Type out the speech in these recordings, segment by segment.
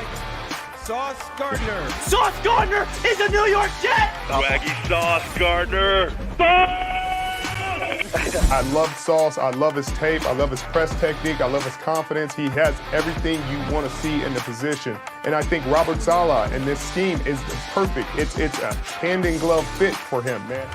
right, Sauce Gardner. Sauce Gardner is a New York Jet! Swaggy Sauce Gardner. I love Sauce. I love his tape. I love his press technique. I love his confidence. He has everything you want to see in the position. And I think Robert Saleh in this scheme is perfect. It's a hand-in-glove fit for him, man.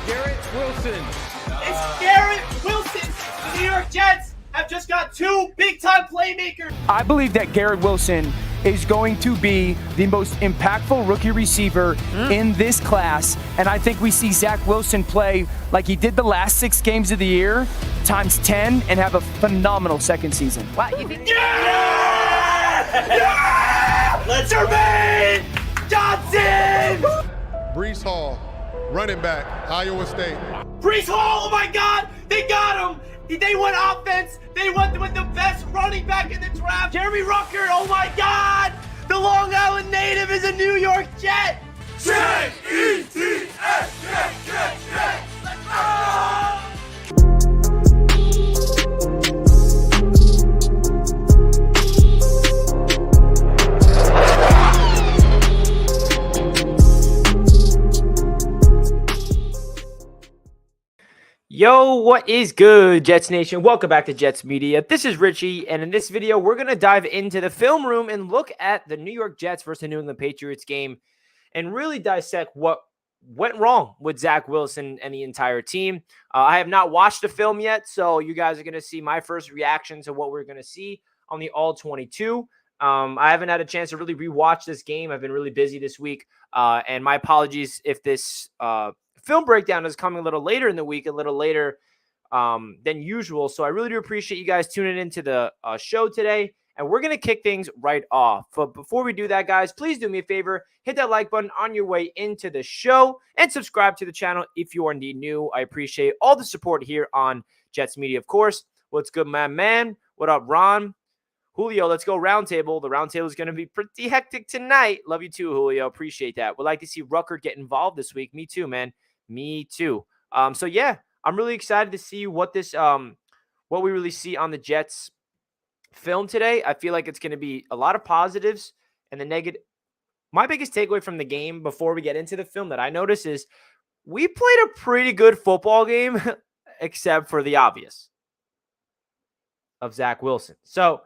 Garrett Wilson. It's Garrett Wilson! The New York Jets have just got two big-time playmakers! I believe that Garrett Wilson is going to be the most impactful rookie receiver in this class. And I think we see Zach Wilson play like he did the last 6 games of the year, times 10, and have a phenomenal second season. Wow, you think? Yeah! Yeah! Let's Jermaine Johnson! Brees Hall, running back, Iowa State. Brees Hall, oh my God, they got him! They went offense. They went with the best running back in the draft. Jeremy Rucker, oh my God! The Long Island native is a New York Jet! J-E-T-S, Jet! Let's go! Yo, what is good, Jets Nation? Welcome back to Jets Media. This is Richie, and in this video, we're going to dive into the film room and look at the New York Jets versus the New England Patriots game and really dissect what went wrong with Zach Wilson and the entire team. I have not watched the film yet, so you guys are going to see my first reaction to what we're going to see on the All-22. I haven't had a chance to really rewatch this game. I've been really busy this week, and my apologies if this film breakdown is coming a little later in the week, a little later than usual. So I really do appreciate you guys tuning into the show today. And we're going to kick things right off. But before we do that, guys, please do me a favor. Hit that like button on your way into the show and subscribe to the channel if you are indeed new. I appreciate all the support here on Jets Media, of course. What's good, my man? What up, Ron? Julio, let's go roundtable. The roundtable is going to be pretty hectic tonight. Love you too, Julio. Appreciate that. Would like to see Rucker get involved this week. Me too, man. Me too. So yeah, I'm really excited to see what this what we really see on the Jets film today. I feel like it's going to be a lot of positives and the negative. My biggest takeaway from the game before we get into the film that I noticed is we played a pretty good football game, except for the obvious of Zach Wilson. So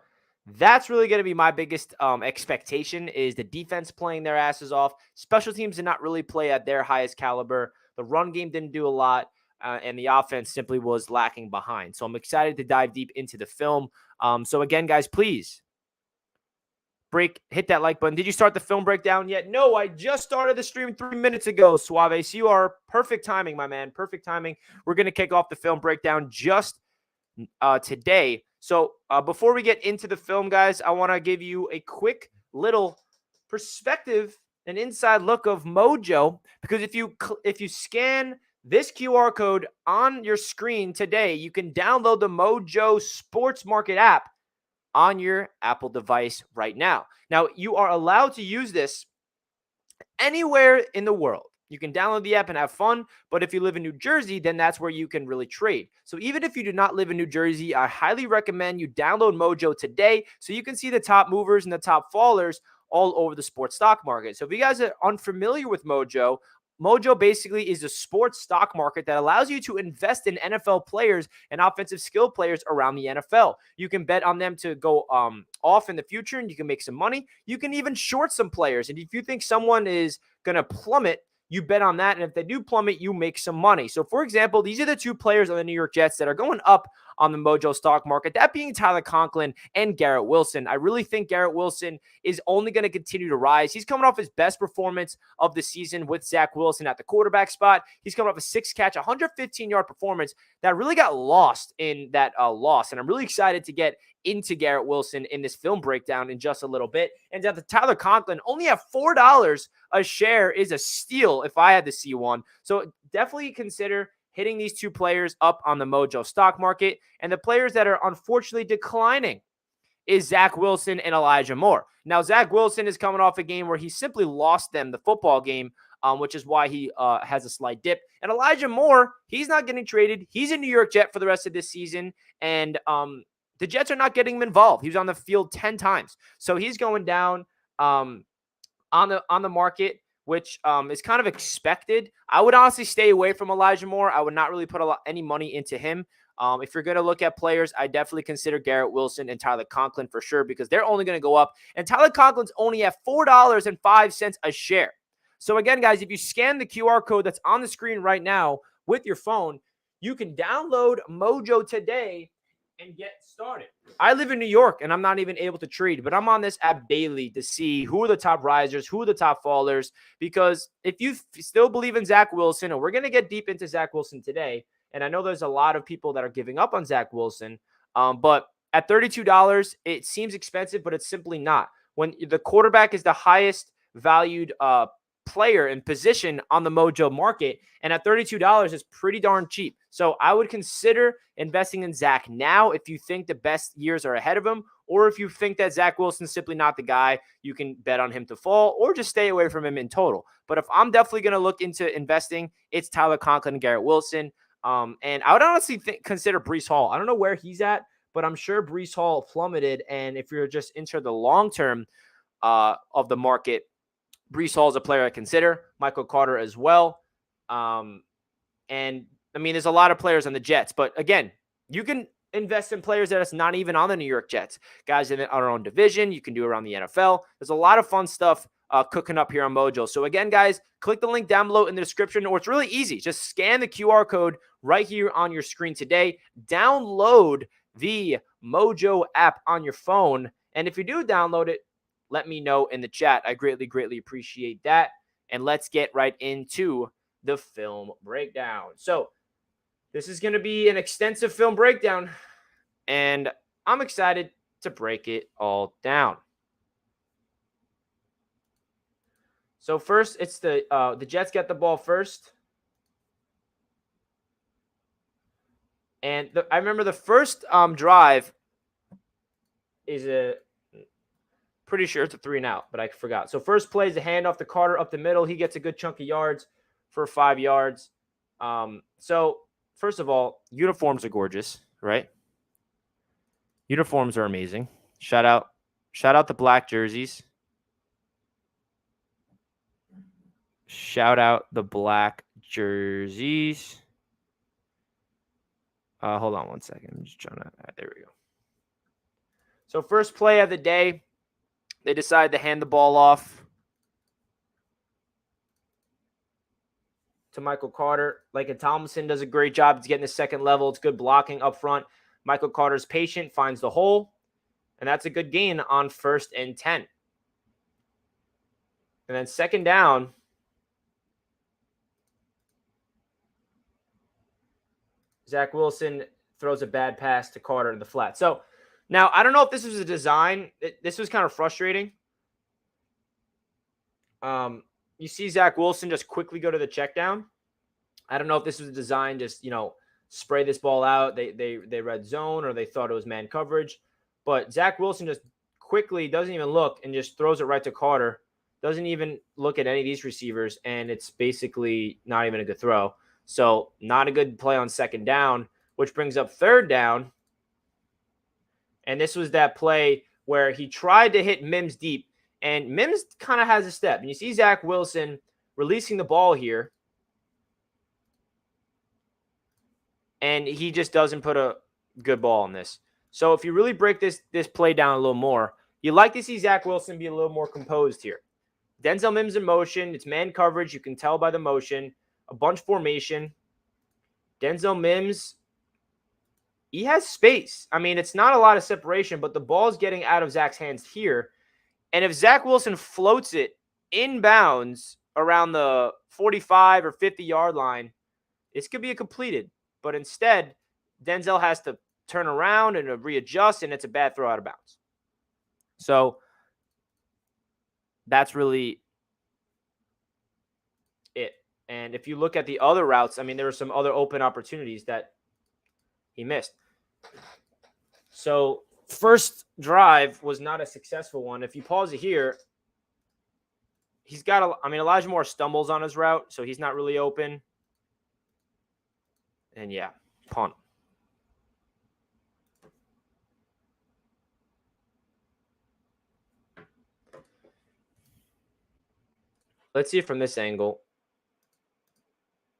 that's really going to be my biggest expectation is the defense playing their asses off. Special teams did not really play at their highest caliber. The run game didn't do a lot, and the offense simply was lacking behind. So I'm excited to dive deep into the film. So again, guys, please hit that like button. Did you start the film breakdown yet? No, I just started the stream 3 minutes ago, Suave. So you are perfect timing, my man. Perfect timing. We're going to kick off the film breakdown just today. So before we get into the film, guys, I want to give you a quick little perspective, an inside look of Mojo, because if you scan this QR code on your screen today, you can download the Mojo Sports Market app on your Apple device right now. Now, you are allowed to use this anywhere in the world. You can download the app and have fun, but if you live in New Jersey, then that's where you can really trade. So even if you do not live in New Jersey, I highly recommend you download Mojo today so you can see the top movers and the top fallers all over the sports stock market. So if you guys are unfamiliar with Mojo, Mojo basically is a sports stock market that allows you to invest in NFL players and offensive skill players around the NFL. You can bet on them to go off in the future and you can make some money. You can even short some players. And if you think someone is going to plummet, you bet on that, and if they do plummet, you make some money. So, for example, these are the two players on the New York Jets that are going up on the Mojo stock market, that being Tyler Conklin and Garrett Wilson. I really think Garrett Wilson is only going to continue to rise. He's coming off his best performance of the season with Zach Wilson at the quarterback spot. He's coming off a 6-catch, 115-yard performance that really got lost in that loss, and I'm really excited to get into Garrett Wilson in this film breakdown in just a little bit. And that the Tyler Conklin only at $4 a share is a steal if I had to see one. So definitely consider hitting these two players up on the Mojo stock market. And the players that are unfortunately declining is Zach Wilson and Elijah Moore. Now, Zach Wilson is coming off a game where he simply lost them the football game, which is why he has a slight dip. And Elijah Moore, he's not getting traded. He's a New York Jet for the rest of this season. And the Jets are not getting him involved. He was on the field 10 times. So he's going down on the market, which is kind of expected. I would honestly stay away from Elijah Moore. I would not really put any money into him. If you're going to look at players, I definitely consider Garrett Wilson and Tyler Conklin for sure, because they're only going to go up. And Tyler Conklin's only at $4.05 a share. So again, guys, if you scan the QR code that's on the screen right now with your phone, you can download Mojo today and get started. I live in New York, and I'm not even able to trade, but I'm on this app daily to see who are the top risers, who are the top fallers, because if you still believe in Zach Wilson, and we're going to get deep into Zach Wilson today, and I know there's a lot of people that are giving up on Zach Wilson, but at $32, it seems expensive, but it's simply not. When the quarterback is the highest valued player and position on the Mojo market, and at $32 is pretty darn cheap. So I would consider investing in Zach now if you think the best years are ahead of him, or if you think that Zach Wilson's simply not the guy, you can bet on him to fall, or just stay away from him in total. But if I'm definitely going to look into investing, it's Tyler Conklin and Garrett Wilson. And I would honestly consider Breece Hall. I don't know where he's at, but I'm sure Breece Hall plummeted. And if you're just into the long term of the market, Breece Hall is a player I consider. Michael Carter as well. And I mean, there's a lot of players on the Jets, but again, you can invest in players that is not even on the New York Jets. Guys in our own division, you can do around the NFL. There's a lot of fun stuff cooking up here on Mojo. So again, guys, click the link down below in the description, or it's really easy. Just scan the QR code right here on your screen today. Download the Mojo app on your phone. And if you do download it, let me know in the chat. I greatly, greatly appreciate that. And let's get right into the film breakdown. So this is going to be an extensive film breakdown, and I'm excited to break it all down. So first, it's the Jets get the ball first. And I remember the first drive is pretty sure it's a 3-and-out, but I forgot. So first play is a handoff to Carter up the middle. He gets a good chunk of yards for 5 yards. So first of all, uniforms are gorgeous, right? Uniforms are amazing. Shout out the black jerseys. Shout out the black jerseys. Hold on one second. I'm just trying to. There we go. So first play of the day, they decide to hand the ball off to Michael Carter. Like Tomlinson does a great job. It's getting the second level. It's good blocking up front. Michael Carter's patient, finds the hole, and that's a good gain on 1st and 10. And then second down, Zach Wilson throws a bad pass to Carter in the flat. So now I don't know if this was a design. This was kind of frustrating. You see Zach Wilson just quickly go to the check down. I don't know if this was a design, just, spray this ball out. They read zone, or they thought it was man coverage. But Zach Wilson just quickly doesn't even look and just throws it right to Carter. Doesn't even look at any of these receivers, and it's basically not even a good throw. So not a good play on second down, which brings up third down. And this was that play where he tried to hit Mims deep, and Mims kind of has a step. And you see Zach Wilson releasing the ball here, and he just doesn't put a good ball on this. So if you really break this play down a little more, you like to see Zach Wilson be a little more composed here. Denzel Mims in motion. It's man coverage. You can tell by the motion. A bunch formation. Denzel Mims, he has space. I mean, it's not a lot of separation, but the ball's getting out of Zach's hands here. And if Zach Wilson floats it inbounds around the 45 or 50-yard line, this could be a completed. But instead, Denzel has to turn around and readjust, and it's a bad throw out of bounds. So that's really it. And if you look at the other routes, I mean, there were some other open opportunities that he missed. So first drive was not a successful one. If you pause it here, he's got Elijah Moore stumbles on his route, so he's not really open. And yeah, punt. Let's see it from this angle.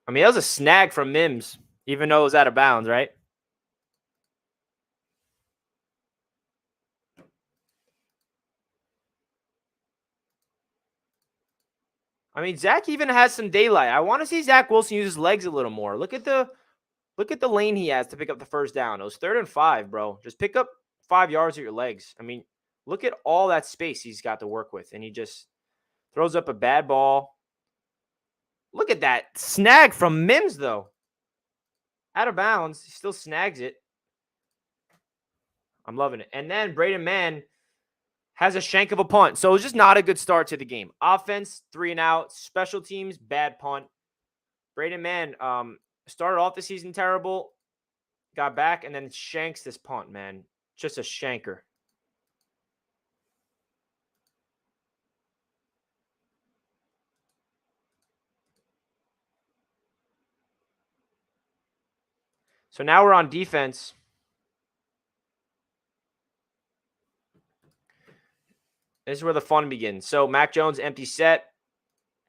I mean, that was a snag from Mims, even though it was out of bounds, right? I mean, Zach even has some daylight. I want to see Zach Wilson use his legs a little more. Look at the lane he has to pick up the first down. It was 3rd and 5, bro. Just pick up 5 yards with your legs. I mean, look at all that space he's got to work with, and he just throws up a bad ball. Look at that snag from Mims, though. Out of bounds. He still snags it. I'm loving it. And then Braden Mann has a shank of a punt. So it was just not a good start to the game. Offense, 3 and out. Special teams, bad punt. Braden Mann started off the season terrible, got back, and then shanks this punt, man. Just a shanker. So now we're on defense. This is where the fun begins. So Mac Jones, empty set.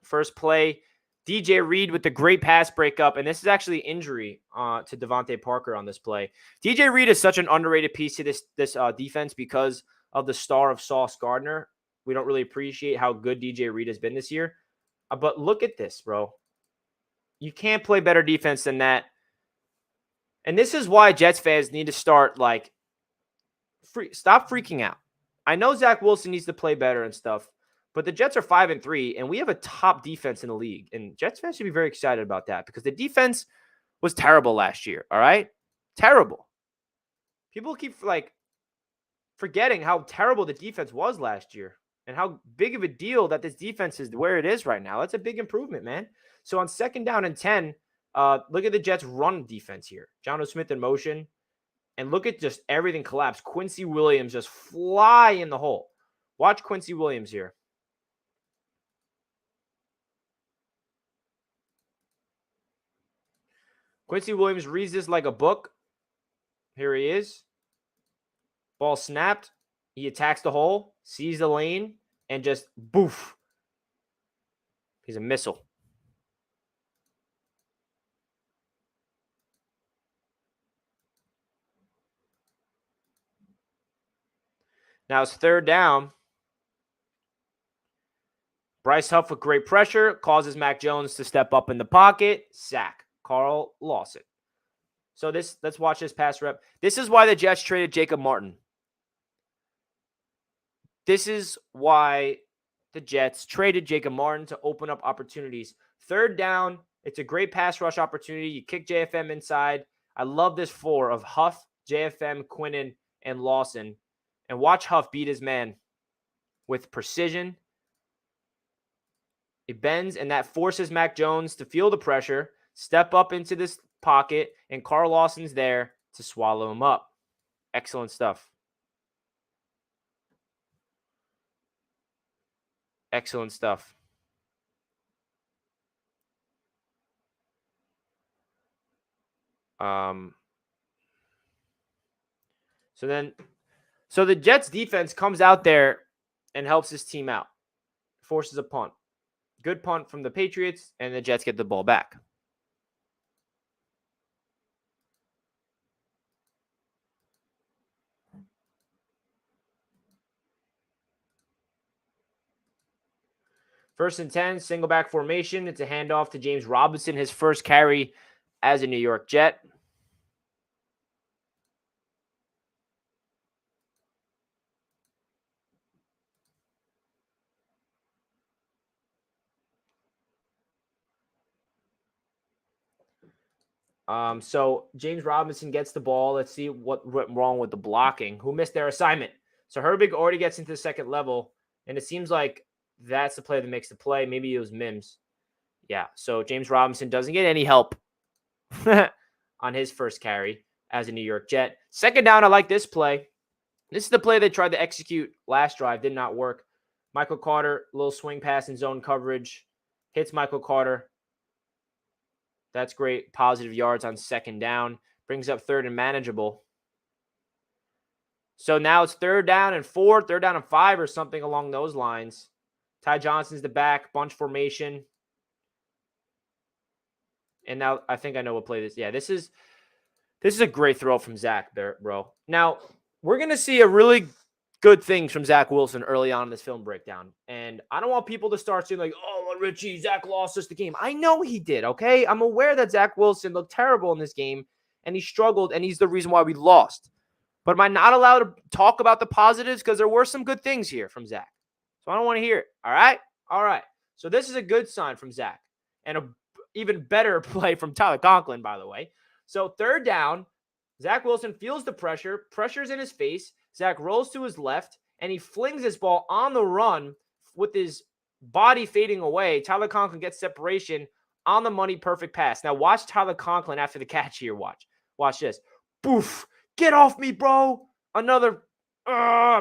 First play. DJ Reed with the great pass breakup. And this is actually injury to Devontae Parker on this play. DJ Reed is such an underrated piece to this defense because of the star of Sauce Gardner. We don't really appreciate how good DJ Reed has been this year. But look at this, bro. You can't play better defense than that. And this is why Jets fans need to start, like, stop freaking out. I know Zach Wilson needs to play better and stuff, but the Jets are 5-3, and we have a top defense in the league. And Jets fans should be very excited about that because the defense was terrible last year, all right? Terrible. People keep, like, forgetting how terrible the defense was last year and how big of a deal that this defense is where it is right now. That's a big improvement, man. So on 2nd down and 10, look at the Jets' run defense here. Jonnu Smith in motion. And look at just everything collapse. Quincy Williams just fly in the hole. Watch Quincy Williams here. Quincy Williams reads this like a book. Here he is. Ball snapped. He attacks the hole, sees the lane, and just boof. He's a missile. Now it's 3rd down. Bryce Huff with great pressure causes Mac Jones to step up in the pocket. Sack. Carl Lawson. So let's watch this pass rep. This is why the Jets traded Jacob Martin. This is why the Jets traded Jacob Martin to open up opportunities. 3rd down. It's a great pass rush opportunity. You kick JFM inside. I love this 4 of Huff, JFM, Quinnen, and Lawson. And watch Huff beat his man with precision. It bends, and that forces Mac Jones to feel the pressure, step up into this pocket, and Carl Lawson's there to swallow him up. Excellent stuff. Excellent stuff. So the Jets defense comes out there and helps his team out. Forces a punt. Good punt from the Patriots, and the Jets get the ball back. First and 10, single back formation. It's a handoff to James Robinson, his first carry as a New York Jet. So James Robinson gets the ball. Let's see what went wrong with the blocking. Who missed their assignment? So Herbig already gets into the 2nd level, and it seems like that's the play that makes the play. Maybe it was Mims. Yeah, so James Robinson doesn't get any help on his first carry as a New York Jet. 2nd down, I like this play. This is the play they tried to execute last drive. Did not work. Michael Carter, little swing pass in zone coverage. Hits Michael Carter. That's great. Positive yards on 2nd down. Brings up 3rd and manageable. So now it's 3rd down and 4, 3rd down and 5, or something along those lines Ty Johnson's the back, bunch formation. And now I think I know what play this. Yeah, this is a great throw from Zach there, bro. Now, we're going to see a really good things from Zach Wilson early on in this film breakdown. And I don't want people to start saying like, oh, Richie, Zach lost us the game. I know he did, okay? I'm aware that Zach Wilson looked terrible in this game, and he struggled, and he's the reason why we lost. But am I not allowed to talk about the positives? Because there were some good things here from Zach. So I don't want to hear it, all right? All right. So this is a good sign from Zach. And a even better play from Tyler Conklin, by the way. So third down, Zach Wilson feels the pressure. Pressure's in his face. Zach rolls to his left, and he flings this ball on the run with his body fading away. Tyler Conklin gets separation on the money, perfect pass. Now watch Tyler Conklin after the catch here. Watch this. Boof. Get off me, bro. Another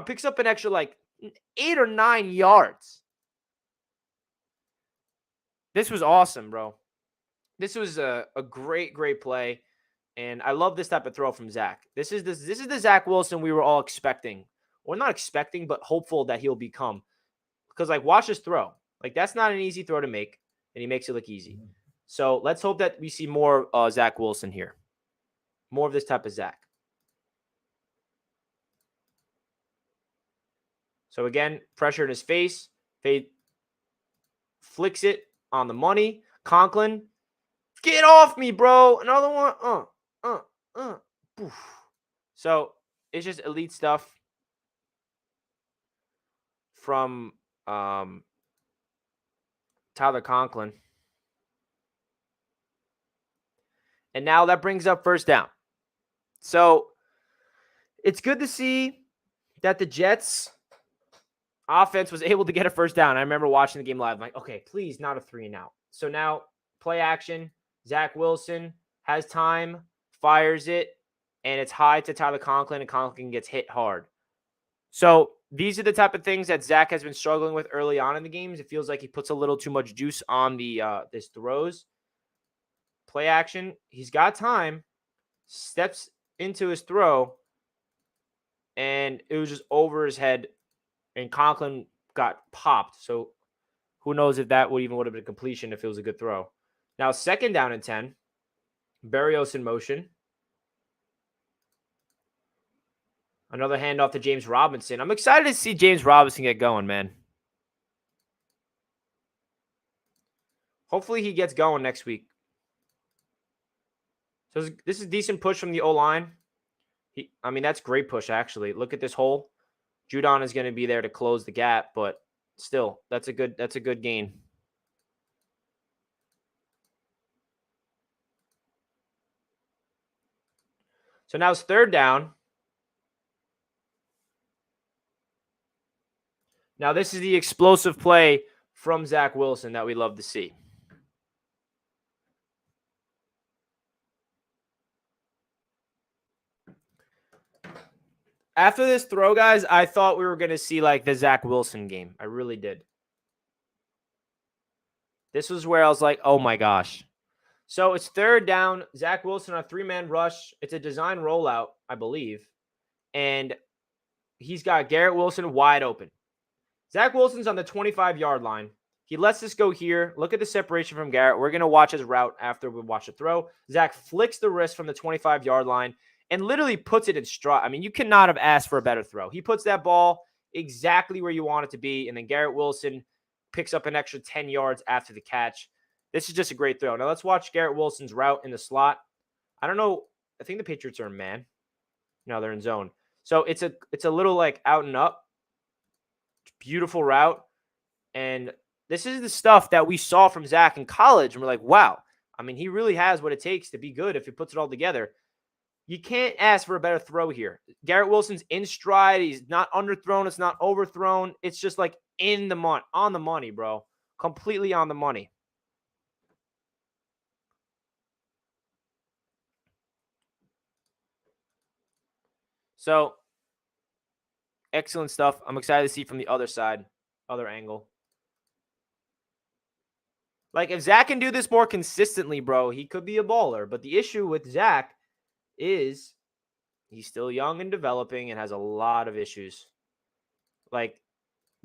picks up an extra like 8 or 9 yards. This was awesome, bro. This was a great play. And I love this type of throw from Zach. This is the Zach Wilson we were all expecting. Well, not expecting, but hopeful that he'll become. Because, like, watch this throw. Like, that's not an easy throw to make, and he makes it look easy. So let's hope that we see more Zach Wilson here. More of this type of Zach. So, again, pressure in his face. Fade flicks it on the money. Conklin, get off me, bro. Another one. Poof. So it's just elite stuff from Tyler Conklin. And now that brings up first down. So it's good to see that the Jets offense was able to get a first down. I remember watching the game live. I'm like, okay, please, not a 3-and-out. So now play action. Zach Wilson has time, fires it, and it's high to Tyler Conklin, and Conklin gets hit hard. So these are the type of things that Zach has been struggling with early on in the games. It feels like he puts a little too much juice on the his throws. Play action. He's got time, steps into his throw, and it was just over his head, and Conklin got popped. So who knows if that would have been a completion if it was a good throw. Now, second down and 10. Berrios in motion. Another handoff to James Robinson. I'm excited to see James Robinson get going, man. Hopefully he gets going next week. So this is a decent push from the O-line. I mean, that's great push, actually. Look at this hole. Judon is going to be there to close the gap, but still, that's a good gain. So now it's third down. Now this is the explosive play from Zach Wilson that we love to see. After this throw, guys, I thought we were going to see like the Zach Wilson game. I really did. This was where I was like, oh my gosh. So it's third down. Zach Wilson on a 3-man rush. It's a design rollout, I believe. And he's got Garrett Wilson wide open. Zach Wilson's on the 25-yard line. He lets this go here. Look at the separation from Garrett. We're going to watch his route after we watch the throw. Zach flicks the wrist from the 25-yard line and literally puts it in stride. I mean, you could not have asked for a better throw. He puts that ball exactly where you want it to be, and then Garrett Wilson picks up an extra 10 yards after the catch. This is just a great throw. Now let's watch Garrett Wilson's route in the slot. I don't know. I think the Patriots are in man. No, they're in zone. So it's a little like out and up. Beautiful route. And this is the stuff that we saw from Zach in college. And we're like, wow. I mean, he really has what it takes to be good if he puts it all together. You can't ask for a better throw here. Garrett Wilson's in stride. He's not underthrown. It's not overthrown. It's just like on the money, bro. Completely on the money. So, excellent stuff. I'm excited to see from the other side, other angle. Like, if Zach can do this more consistently, bro, he could be a baller. But the issue with Zach is he's still young and developing and has a lot of issues. Like,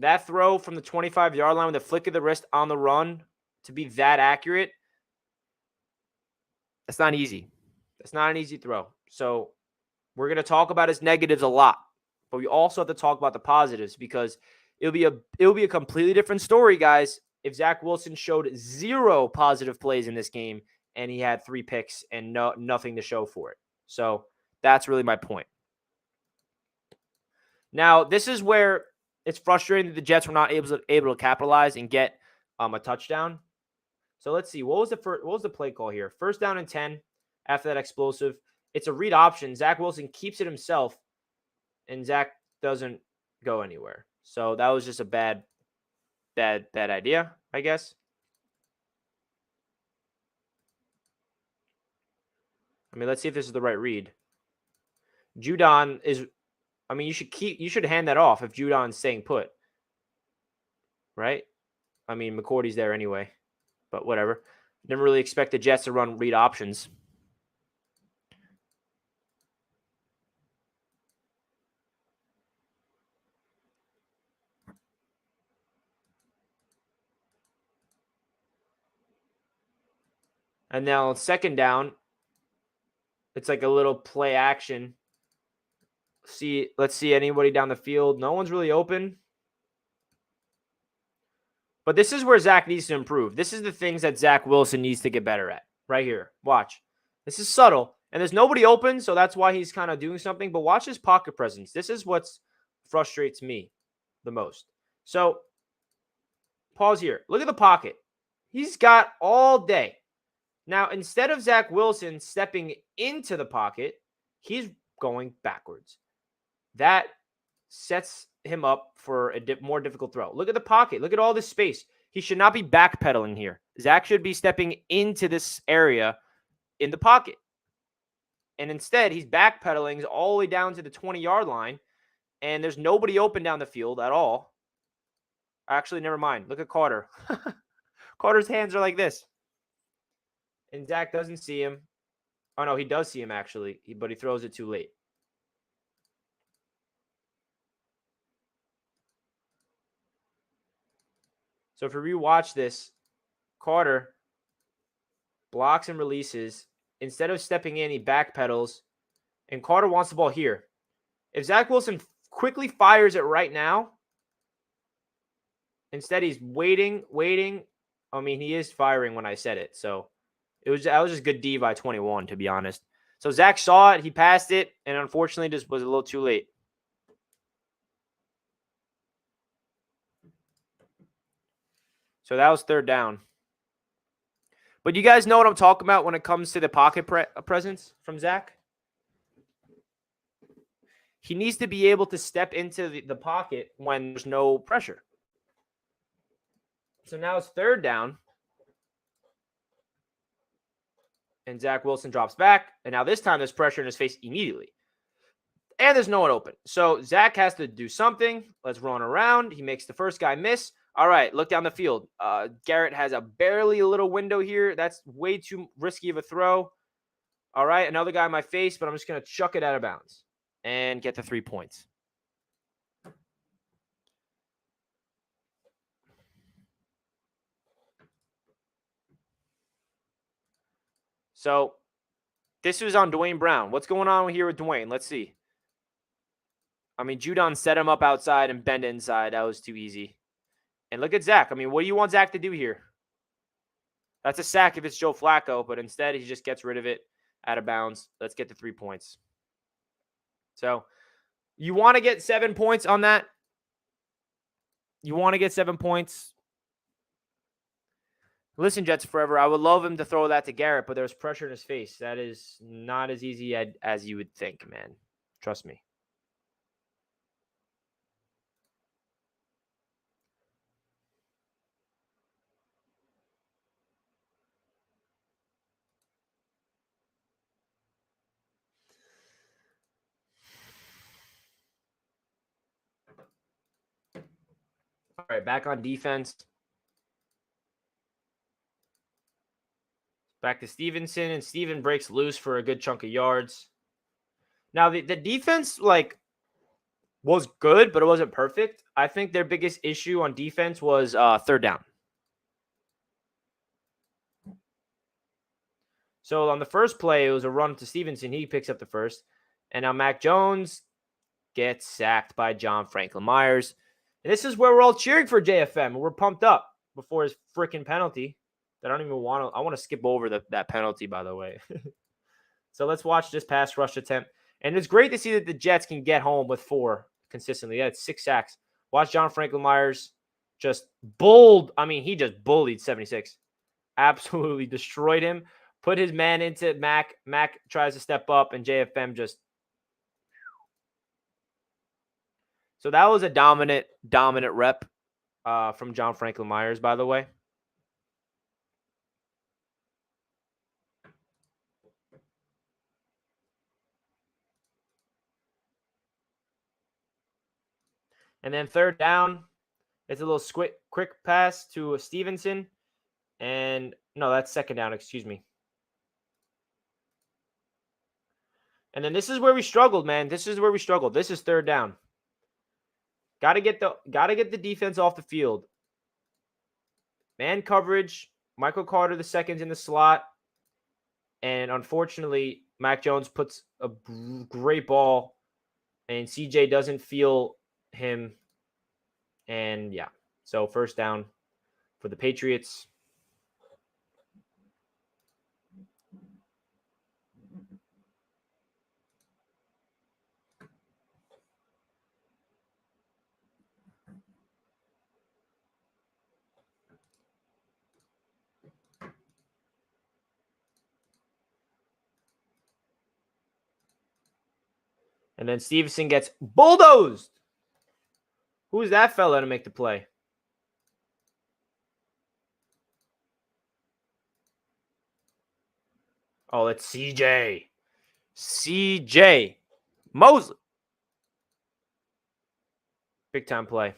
That throw from the 25-yard line with a flick of the wrist on the run to be that accurate, that's not easy. That's not an easy throw. So we're going to talk about his negatives a lot, but we also have to talk about the positives because it'll be a completely different story, guys, if Zach Wilson showed 0 positive plays in this game and he had 3 picks and nothing to show for it. So that's really my point. Now, this is where it's frustrating that the Jets were not able to capitalize and get a touchdown. So let's see. What was the play call here? 1st down and 10 after that explosive. It's a read option. Zach Wilson keeps it himself, and Zach doesn't go anywhere. So that was just a bad idea, I guess. I mean, let's see if this is the right read. Judon is, I mean, you should hand that off if Judon's staying put, right? I mean, McCourty's there anyway, but whatever. Never really expect the Jets to run read options. And now 2nd down, it's like a little play action. Let's see anybody down the field. No one's really open. But this is where Zach needs to improve. This is the things that Zach Wilson needs to get better at. Right here. Watch. This is subtle. And there's nobody open, so that's why he's kind of doing something. But watch his pocket presence. This is what frustrates me the most. So, pause here. Look at the pocket. He's got all day. Now, instead of Zach Wilson stepping into the pocket, he's going backwards. That sets him up for a more difficult throw. Look at the pocket. Look at all this space. He should not be backpedaling here. Zach should be stepping into this area in the pocket. And instead, he's backpedaling all the way down to the 20-yard line, and there's nobody open down the field at all. Actually, never mind. Look at Carter. Carter's hands are like this. And Zach doesn't see him. Oh, no, he does see him, actually, but he throws it too late. So if we rewatch this, Carter blocks and releases. Instead of stepping in, he backpedals, and Carter wants the ball here. If Zach Wilson quickly fires it right now, instead he's waiting. I mean, he is firing when I said it, so that was just good D by 21, to be honest. So Zach saw it, he passed it, and unfortunately just was a little too late. So that was 3rd down. But you guys know what I'm talking about when it comes to the pocket presence from Zach? He needs to be able to step into the pocket when there's no pressure. So now it's 3rd down. And Zach Wilson drops back. And now this time there's pressure in his face immediately. And there's no one open. So Zach has to do something. Let's run around. He makes the first guy miss. All right, look down the field. Garrett has barely a little window here. That's way too risky of a throw. All right, another guy in my face, but I'm just going to chuck it out of bounds and get the 3 points. So this was on Dwayne Brown. What's going on here with Dwayne? Let's see. I mean, Judon set him up outside and bend inside. That was too easy. And look at Zach. I mean, what do you want Zach to do here? That's a sack if it's Joe Flacco, but instead he just gets rid of it out of bounds. Let's get the 3 points. So you want to get 7 points on that? You want to get 7 points? Listen, Jets forever. I would love him to throw that to Garrett, but there's pressure in his face. That is not as easy as you would think, man. Trust me. All right, back on defense. Back to Stevenson, and Steven breaks loose for a good chunk of yards. Now, the defense, like, was good, but it wasn't perfect. I think their biggest issue on defense was third down. So on the first play, it was a run to Stevenson. He picks up the first. And now Mac Jones gets sacked by John Franklin Myers. And this is where we're all cheering for JFM. We're pumped up before his freaking penalty. I don't even want to. I want to skip over that penalty, by the way. So let's watch this pass rush attempt. And it's great to see that the Jets can get home with 4 consistently. It's 6 sacks. Watch John Franklin Myers just he just bullied 76. Absolutely destroyed him. Put his man into Mac. Mac tries to step up, and JFM just. So that was a dominant rep from John Franklin Myers, by the way. And then third down, it's a little quick pass to Stevenson. And no, that's second down, excuse me. And then this is where we struggled, man. This is where we struggled. This is third down. Gotta get the defense off the field. Man coverage. Michael Carter the second's in the slot. And unfortunately, Mac Jones puts a great ball. And CJ doesn't feel him. And yeah. So first down for the Patriots. And then Stevenson gets bulldozed. Who's that fella to make the play? Oh, it's CJ. CJ Mosley. Big time play.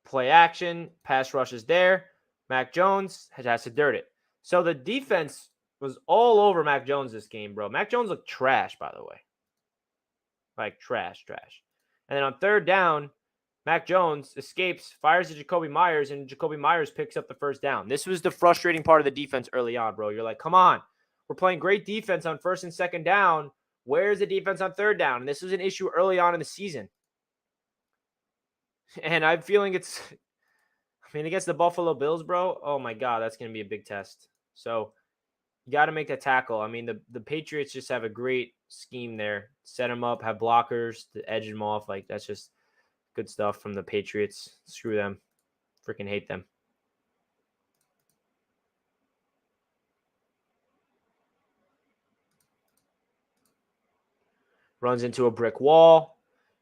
Play action. Pass rush is there. Mac Jones has to dirt it. So the defense was all over Mac Jones this game, bro. Mac Jones looked trash, by the way. Like trash. And then on third down, Mac Jones escapes, fires to Jacoby Myers, and Jacoby Myers picks up the first down. This was the frustrating part of the defense early on, bro. You're like, come on. We're playing great defense on first and second down. Where's the defense on third down? And this was an issue early on in the season. And I'm feeling against the Buffalo Bills, bro, oh my God, that's going to be a big test. So you got to make that tackle. I mean, the Patriots just have a great scheme there. Set them up, have blockers to edge them off. Like, that's just good stuff from the Patriots. Screw them. Freaking hate them. Runs into a brick wall.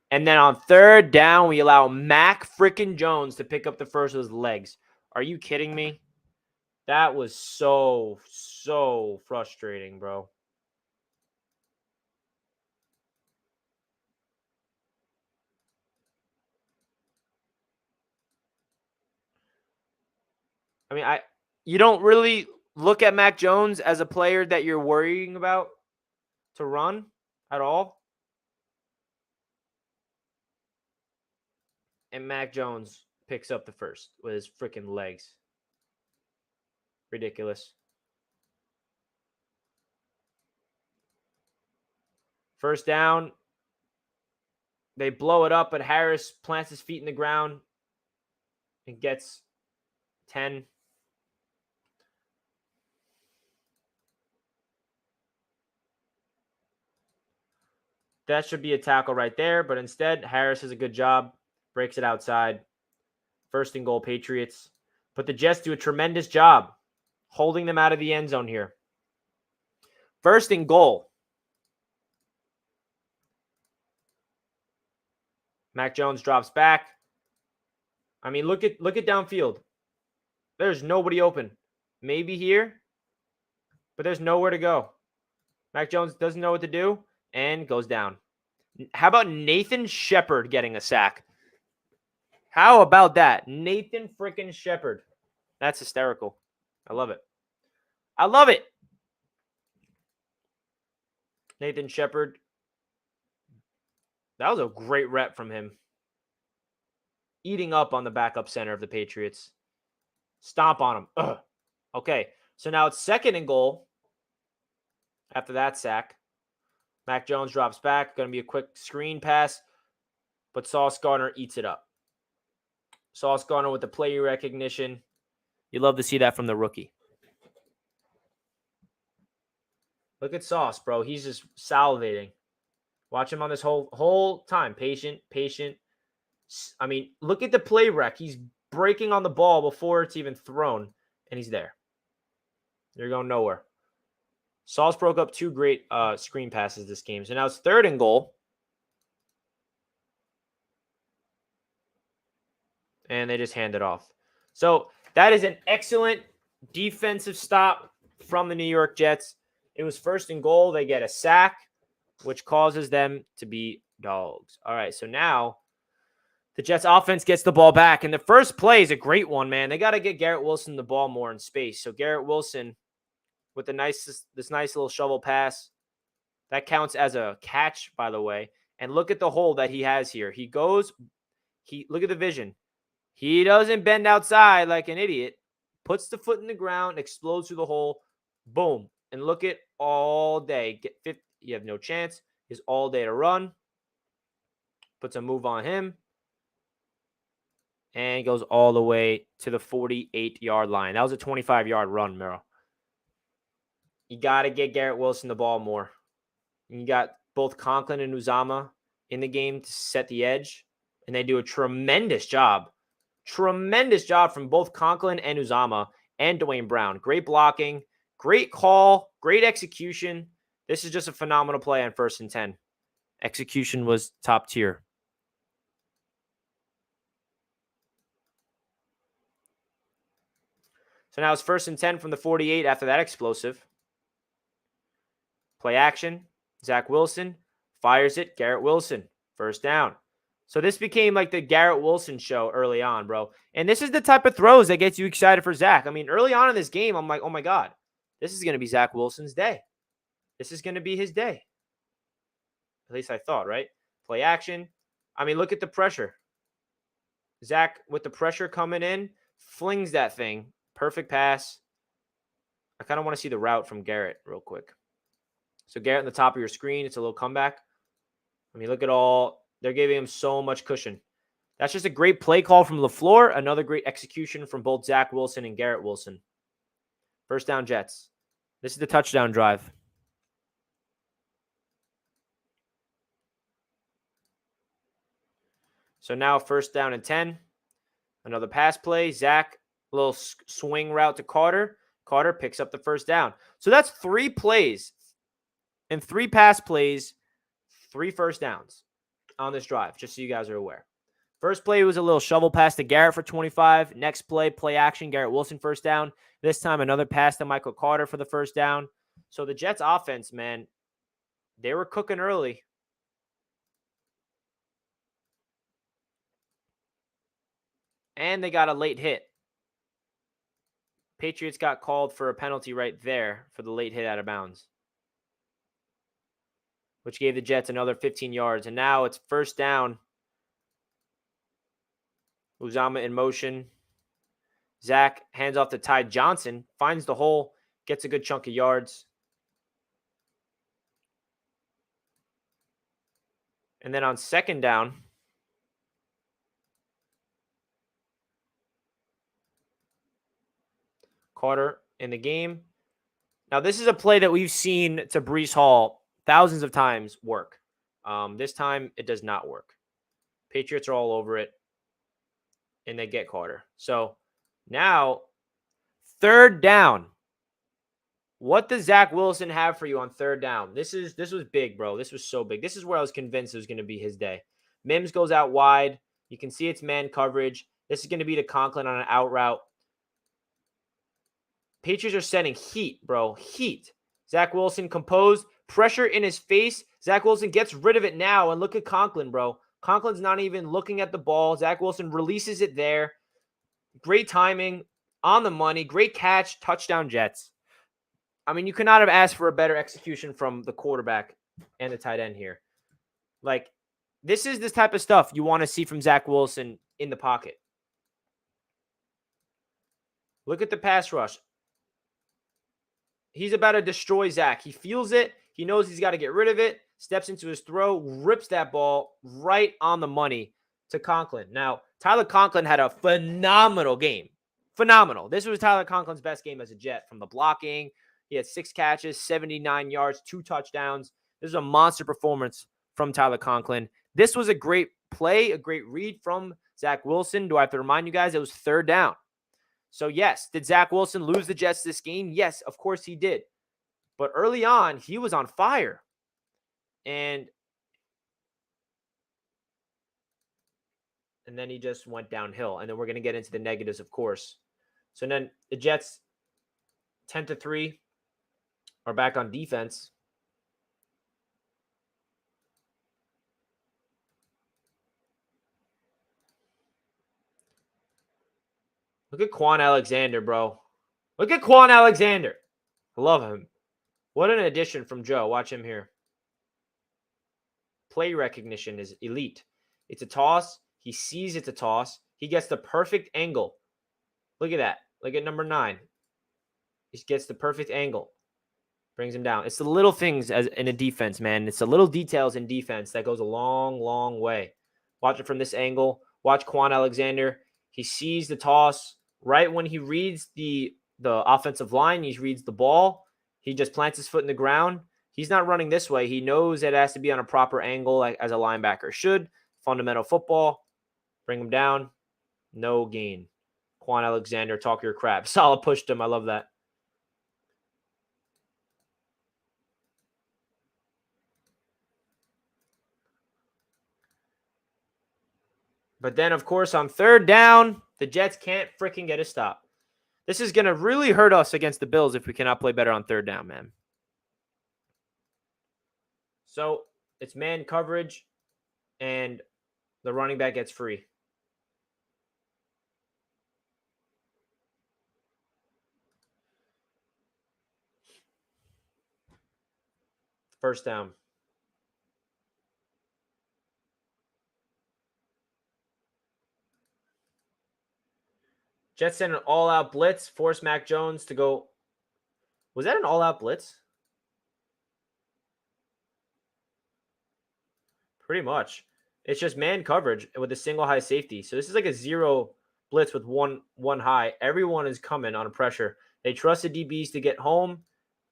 And then on third down, we allow Mac freaking Jones to pick up the first with his legs. Are you kidding me? That was so frustrating, bro. I mean, you don't really look at Mac Jones as a player that you're worrying about to run at all. And Mac Jones picks up the first with his freaking legs. Ridiculous. First down. They blow it up, but Harris plants his feet in the ground and gets 10. That should be a tackle right there, but instead, Harris does a good job. Breaks it outside. First and goal, Patriots. But the Jets do a tremendous job holding them out of the end zone here. First and goal. Mac Jones drops back. I mean, look at downfield. There's nobody open. Maybe here, but there's nowhere to go. Mac Jones doesn't know what to do and goes down. How about Nathan Shepard getting a sack? How about that? Nathan freaking Shepard. That's hysterical. I love it. I love it. Nathan Shepard. That was a great rep from him. Eating up on the backup center of the Patriots. Stomp on him. Ugh. Okay, so now it's 2nd and goal. After that sack. Mac Jones drops back. Going to be a quick screen pass. But Sauce Gardner eats it up. Sauce Gardner with the play recognition. You love to see that from the rookie. Look at Sauce, bro. He's just salivating. Watch him on this whole time. Patient. I mean, look at the play rec. He's breaking on the ball before it's even thrown, and he's there. You're going nowhere. Sauce broke up 2 great screen passes this game. So now it's 3rd and goal. And they just hand it off. So that is an excellent defensive stop from the New York Jets. It was 1st and goal. They get a sack, which causes them to be dogs. All right, so now the Jets offense gets the ball back. And the first play is a great one, man. They got to get Garrett Wilson the ball more in space. So Garrett Wilson with this nice little shovel pass. That counts as a catch, by the way. And look at the hole that he has here. Look at the vision. He doesn't bend outside like an idiot. Puts the foot in the ground, explodes through the hole. Boom. And look at all day. Get 50. You have no chance. He's all day to run. Puts a move on him. And goes all the way to the 48-yard line. That was a 25-yard run, Miro. You got to get Garrett Wilson the ball more. You got both Conklin and Uzama in the game to set the edge. And they do a tremendous job. Tremendous job from both Conklin and Uzama and Dwayne Brown. Great blocking. Great call. Great execution. This is just a phenomenal play on 1st and 10. Execution was top tier. So now it's 1st and 10 from the 48 after that explosive. Play action. Zach Wilson fires it. Garrett Wilson. 1st down. So this became like the Garrett Wilson show early on, bro. And this is the type of throws that gets you excited for Zach. I mean, early on in this game, I'm like, oh my God, this is going to be Zach Wilson's day. This is going to be his day. At least I thought, right? Play action. I mean, look at the pressure. Zach, with the pressure coming in, flings that thing. Perfect pass. I kind of want to see the route from Garrett real quick. So Garrett on the top of your screen, it's a little comeback. I mean, look at all. They're giving him so much cushion. That's just a great play call from LaFleur. Another great execution from both Zach Wilson and Garrett Wilson. 1st down Jets. This is the touchdown drive. So now 1st down and 10. Another pass play. Zach, a little swing route to Carter. Carter picks up the 1st down. So that's 3 plays and 3 pass plays, 3 1st downs on this drive, just so you guys are aware. First play was a little shovel pass to Garrett for 25. Next play action, Garrett Wilson 1st down. This time another pass to Michael Carter for the 1st down. So the Jets offense, man, they were cooking early. And they got a late hit. Patriots got called for a penalty right there for the late hit out of bounds, which gave the Jets another 15 yards. And now it's 1st down. Uzama in motion. Zach hands off to Ty Johnson, finds the hole, gets a good chunk of yards. And then on 2nd down, Carter in the game. Now, this is a play that we've seen to Breece Hall thousands of times work. This time, it does not work. Patriots are all over it, and they get Carter. So now, 3rd down. What does Zach Wilson have for you on 3rd down? This was big, bro. This was so big. This is where I was convinced it was going to be his day. Mims goes out wide. You can see it's man coverage. This is going to be to Conklin on an out route. Patriots are sending heat, bro. Heat. Zach Wilson composed. Pressure in his face. Zach Wilson gets rid of it now. And look at Conklin, bro. Conklin's not even looking at the ball. Zach Wilson releases it there. Great timing. On the money. Great catch. Touchdown Jets. I mean, you could not have asked for a better execution from the quarterback and the tight end here. Like, this is this type of stuff you want to see from Zach Wilson in the pocket. Look at the pass rush. He's about to destroy Zach. He feels it. He knows he's got to get rid of it. Steps into his throw, rips that ball right on the money to Conklin. Now, Tyler Conklin had a phenomenal game. Phenomenal. This was Tyler Conklin's best game as a Jet from the blocking. He had 6 catches, 79 yards, 2 touchdowns. This was a monster performance from Tyler Conklin. This was a great play, a great read from Zach Wilson. Do I have to remind you guys it was 3rd down? So, yes, did Zach Wilson lose the Jets this game? Yes, of course he did. But early on, he was on fire. And then he just went downhill. And then we're going to get into the negatives, of course. So then the Jets, 10-3, are back on defense. Look at Quan Alexander, bro. Look at Quan Alexander. I love him. What an addition from Joe. Watch him here. Play recognition is elite. It's a toss. He sees it's a toss. He gets the perfect angle. Look at that. Look at number 9. He gets the perfect angle. Brings him down. It's the little things as in a defense, man. It's the little details in defense that goes a long, long way. Watch it from this angle. Watch Quan Alexander. He sees the toss right when he reads the offensive line. He reads the ball. He just plants his foot in the ground. He's not running this way. He knows it has to be on a proper angle like as a linebacker should. Fundamental football. Bring him down. No gain. Quan Alexander, talk your crap. Salah pushed him. I love that. But then, of course, on 3rd down, the Jets can't freaking get a stop. This is going to really hurt us against the Bills if we cannot play better on 3rd down, man. So, it's man coverage, and the running back gets free. First down. Jets sent an all-out blitz, forced Mac Jones to go. Was that an all-out blitz? Pretty much. It's just man coverage with a single high safety. So this is like a 0 blitz with one high. Everyone is coming on a pressure. They trust the DBs to get home,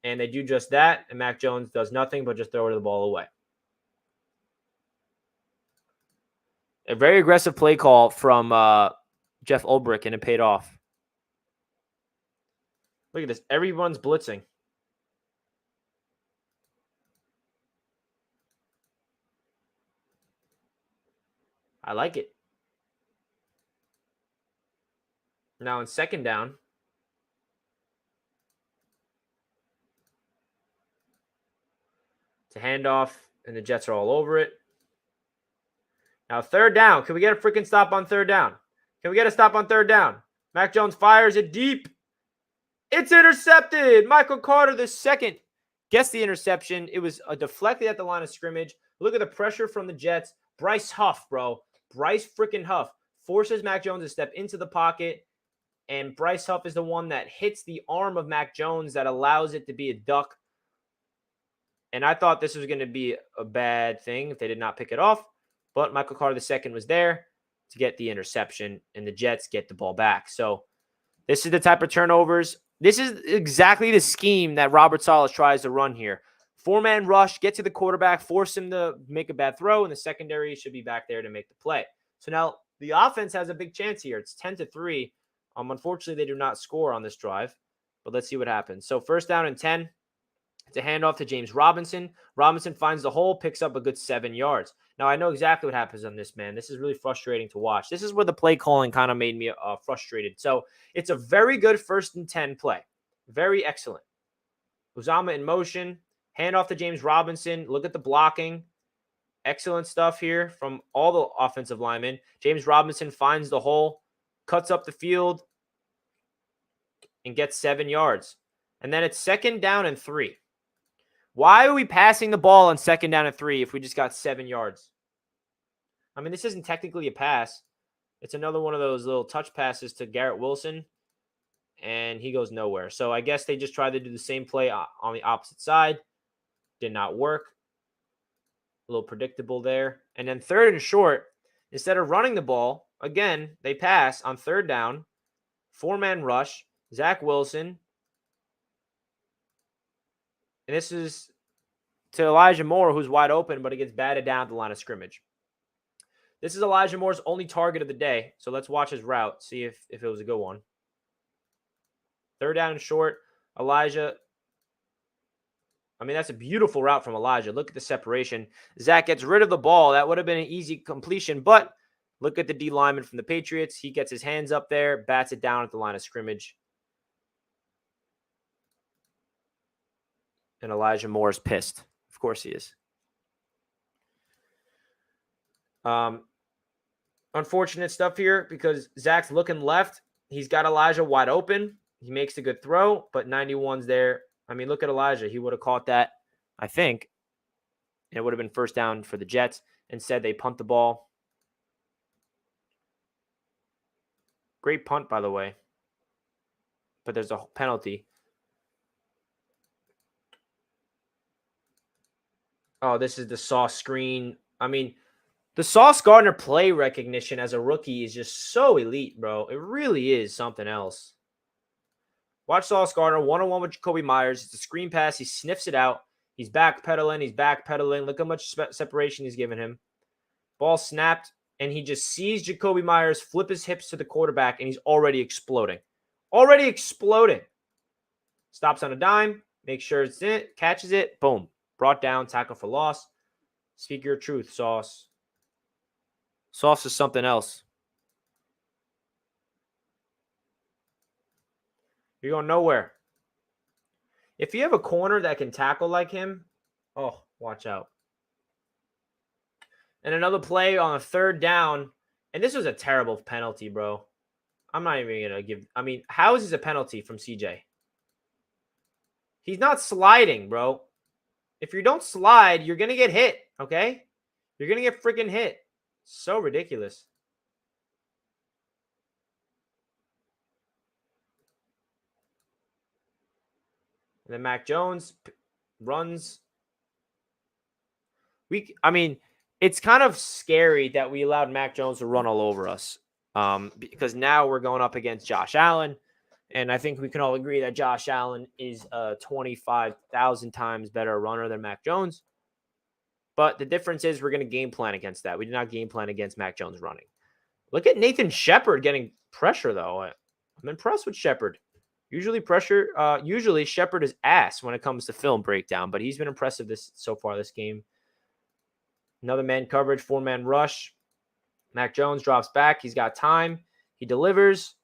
and they do just that. And Mac Jones does nothing but just throw the ball away. A very aggressive play call from Jeff Ulbrich, and it paid off. Look at this. Everyone's blitzing. I like it. Now in 2nd down. It's a handoff, and the Jets are all over it. Now 3rd down. Can we get a freaking stop on 3rd down? Can we get a stop on 3rd down? Mac Jones fires it deep. It's intercepted. Michael Carter II gets the interception. It was deflected at the line of scrimmage. Look at the pressure from the Jets. Bryce Huff, bro. Bryce freaking Huff forces Mac Jones to step into the pocket, and Bryce Huff is the one that hits the arm of Mac Jones that allows it to be a duck. And I thought this was going to be a bad thing if they did not pick it off, but Michael Carter II was there to get the interception, and the Jets get the ball back. So this is the type of turnovers. This is exactly the scheme that Robert Saleh tries to run here. 4-man rush, get to the quarterback, force him to make a bad throw, and the secondary should be back there to make the play. So now the offense has a big chance here. It's 10-3. Unfortunately, they do not score on this drive, but let's see what happens. So 1st down and 10. It's a handoff to James Robinson. Robinson finds the hole, picks up a good 7 yards. Now, I know exactly what happens on this, man. This is really frustrating to watch. This is where the play calling kind of made me frustrated. So it's a very good 1st and 10 play. Very excellent. Uzama in motion. Handoff to James Robinson. Look at the blocking. Excellent stuff here from all the offensive linemen. James Robinson finds the hole, cuts up the field, and gets 7 yards. And then it's 2nd down and 3. Why are we passing the ball on 2nd down and 3 if we just got 7 yards? I mean, this isn't technically a pass. It's another one of those little touch passes to Garrett Wilson, and he goes nowhere. So I guess they just tried to do the same play on the opposite side. Did not work. A little predictable there. And then 3rd and short, instead of running the ball, again, they pass on 3rd down. 4-man rush. Zach Wilson. And this is to Elijah Moore, who's wide open, but it gets batted down at the line of scrimmage. This is Elijah Moore's only target of the day. So let's watch his route, see if it was a good one. 3rd down and short. Elijah. I mean, that's a beautiful route from Elijah. Look at the separation. Zach gets rid of the ball. That would have been an easy completion, but look at the D lineman from the Patriots. He gets his hands up there, bats it down at the line of scrimmage. And Elijah Moore is pissed. Of course he is. Unfortunate stuff here because Zach's looking left. He's got Elijah wide open. He makes a good throw, but 91's there. I mean, look at Elijah. He would have caught that, I think. And it would have been 1st down for the Jets. Instead, they punt the ball. Great punt, by the way. But there's a penalty. Oh, this is the Sauce screen. I mean, the Sauce Gardner play recognition as a rookie is just so elite, bro. It really is something else. Watch Sauce Gardner, one-on-one with Jacoby Myers. It's a screen pass. He sniffs it out. He's backpedaling. Look how much separation he's giving him. Ball snapped, and he just sees Jacoby Myers flip his hips to the quarterback, and he's already exploding. Stops on a dime, makes sure it's in it, catches it, boom. Brought down, tackle for loss. Speak your truth, Sauce. Sauce is something else. You're going nowhere. If you have a corner that can tackle like him, oh, watch out. And another play on a 3rd down. And this was a terrible penalty, bro. I'm not even going to give. I mean, how is this a penalty from CJ? He's not sliding, bro. If you don't slide, you're going to get hit, okay? You're going to get freaking hit. So ridiculous. And then Mac Jones runs. I mean, it's kind of scary that we allowed Mac Jones to run all over us because now we're going up against Josh Allen. And I think we can all agree that Josh Allen is a 25,000 times better runner than Mac Jones. But the difference is we're going to game plan against that. We did not game plan against Mac Jones running. Look at Nathan Shepard getting pressure, though. I'm impressed with Shepard. Usually Shepard is ass when it comes to film breakdown, but he's been impressive so far this game. Another man coverage, 4-man rush. Mac Jones drops back. He's got time. He delivers.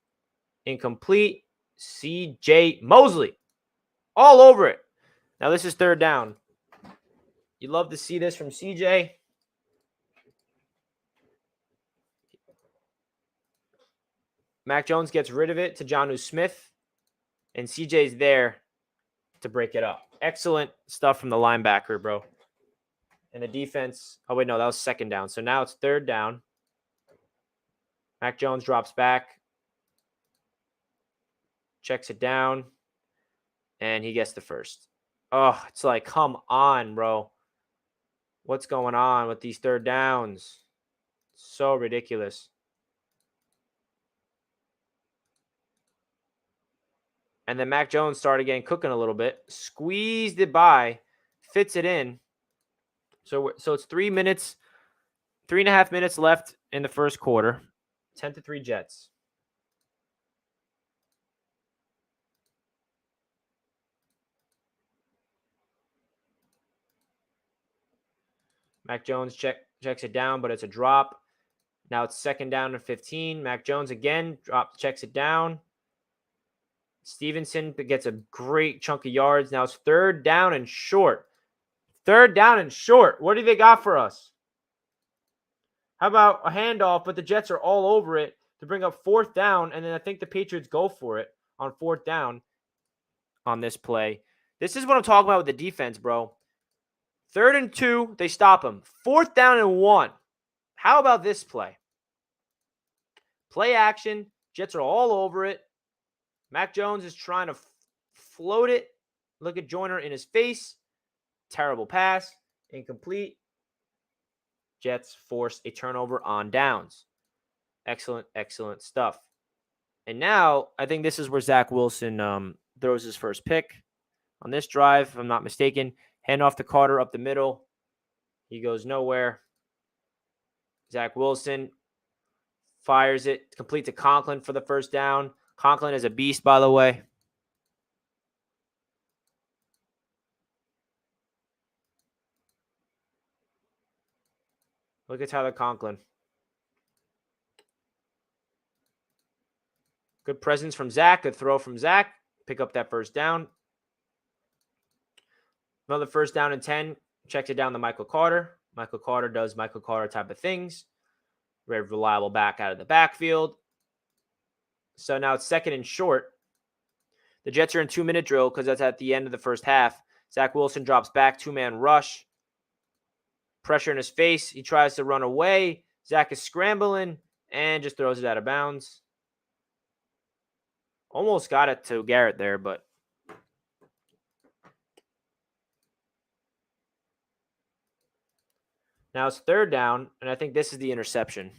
Incomplete. C.J. Mosley. All over it. Now this is 3rd down. You love to see this from CJ. Mac Jones gets rid of it to Jonnu Smith. And CJ's there to break it up. Excellent stuff from the linebacker, bro. And the defense. Oh, wait, no, that was 2nd down. So now it's 3rd down. Mac Jones drops back. Checks it down. And he gets the first. Oh, it's like, come on, bro. What's going on with these 3rd downs? So ridiculous. And then Mac Jones started getting cooking a little bit. Squeezed it by. Fits it in. So it's 3.5 minutes left in the first quarter. 10-3 Jets. Mac Jones checks it down, but it's a drop. Now it's 2nd down and 15. Mac Jones again checks it down. Stevenson gets a great chunk of yards. Now it's 3rd down and short. 3rd down and short. What do they got for us? How about a handoff, but the Jets are all over it to bring up 4th down, and then I think the Patriots go for it on 4th down on this play. This is what I'm talking about with the defense, bro. 3rd and 2, they stop him. 4th down and 1. How about this play? Play action. Jets are all over it. Mac Jones is trying to float it. Look at Joyner in his face. Terrible pass. Incomplete. Jets force a turnover on downs. Excellent, excellent stuff. And now, I think this is where Zach Wilson throws his first pick on this drive, if I'm not mistaken. Hand off to Carter up the middle. He goes nowhere. Zach Wilson fires it, complete to Conklin for the first down. Conklin is a beast, by the way. Look at Tyler Conklin. Good presence from Zach. Good throw from Zach. Pick up that first down. Another first down and 10. Checks it down to Michael Carter. Michael Carter does Michael Carter type of things. Very reliable back out of the backfield. So now it's 2nd and short. The Jets are in 2-minute drill because that's at the end of the first half. Zach Wilson drops back, 2-man rush. Pressure in his face. He tries to run away. Zach is scrambling and just throws it out of bounds. Almost got it to Garrett there, but now it's 3rd down, and I think this is the interception.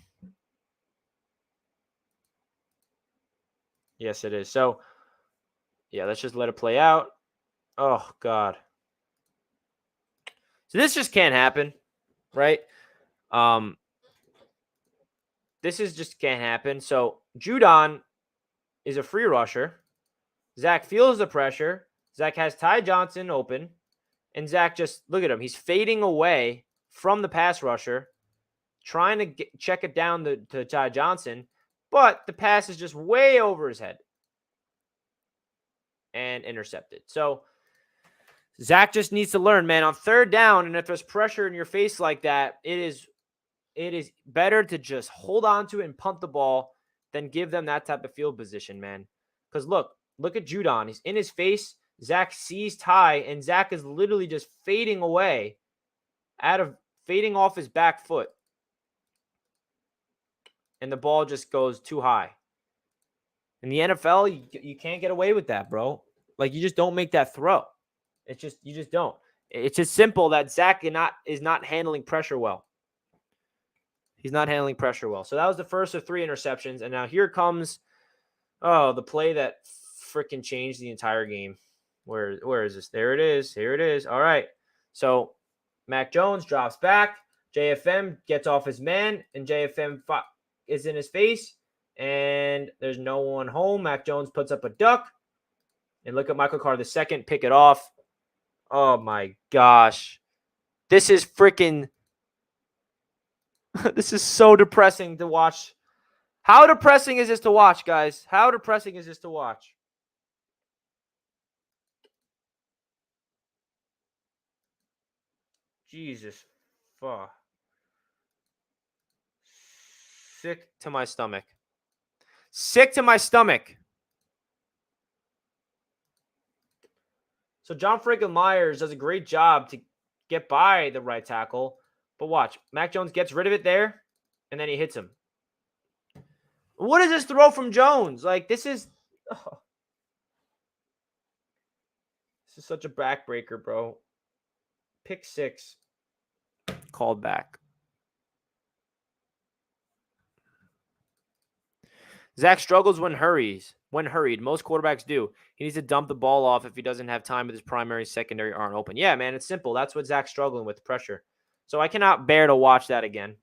Yes, it is. So, yeah, let's just let it play out. Oh, God. So this just can't happen, right? This is just can't happen. So Judon is a free rusher. Zach feels the pressure. Zach has Ty Johnson open. And Zach just, look at him. He's fading away from the pass rusher, trying to check it down to Ty Johnson. But the pass is just way over his head and intercepted. So Zach just needs to learn, man, on 3rd down, and if there's pressure in your face like that, it is better to just hold on to it and punt the ball than give them that type of field position, man. Because look at Judon. He's in his face. Zach sees Ty, and Zach is literally just fading away, fading off his back foot. And the ball just goes too high. In the NFL, you can't get away with that, bro. Like, you just don't make that throw. You just don't. It's just simple that Zach is not handling pressure well. He's not handling pressure well. So that was the first of 3 interceptions. And now here comes, the play that freaking changed the entire game. Where is this? There it is. Here it is. All right. So Mac Jones drops back. JFM gets off his man, and JFM is in his face, and there's no one home. Mac Jones puts up a duck, and look at Michael Carter, the second, pick it off. Oh, my gosh. This is freaking – this is so depressing to watch. How depressing is this to watch, guys? How depressing is this to watch? Jesus. Fuck. Sick to my stomach. Sick to my stomach. So John Franklin Myers does a great job to get by the right tackle. But watch. Mac Jones gets rid of it there, and then he hits him. What is this throw from Jones? Like, this is... Oh. This is such a backbreaker, bro. Pick 6. Called back. Zach struggles when hurried. Most quarterbacks do. He needs to dump the ball off if he doesn't have time with his primary, secondary aren't open. Yeah, man, it's simple. That's what Zach's struggling with, pressure. So I cannot bear to watch that again.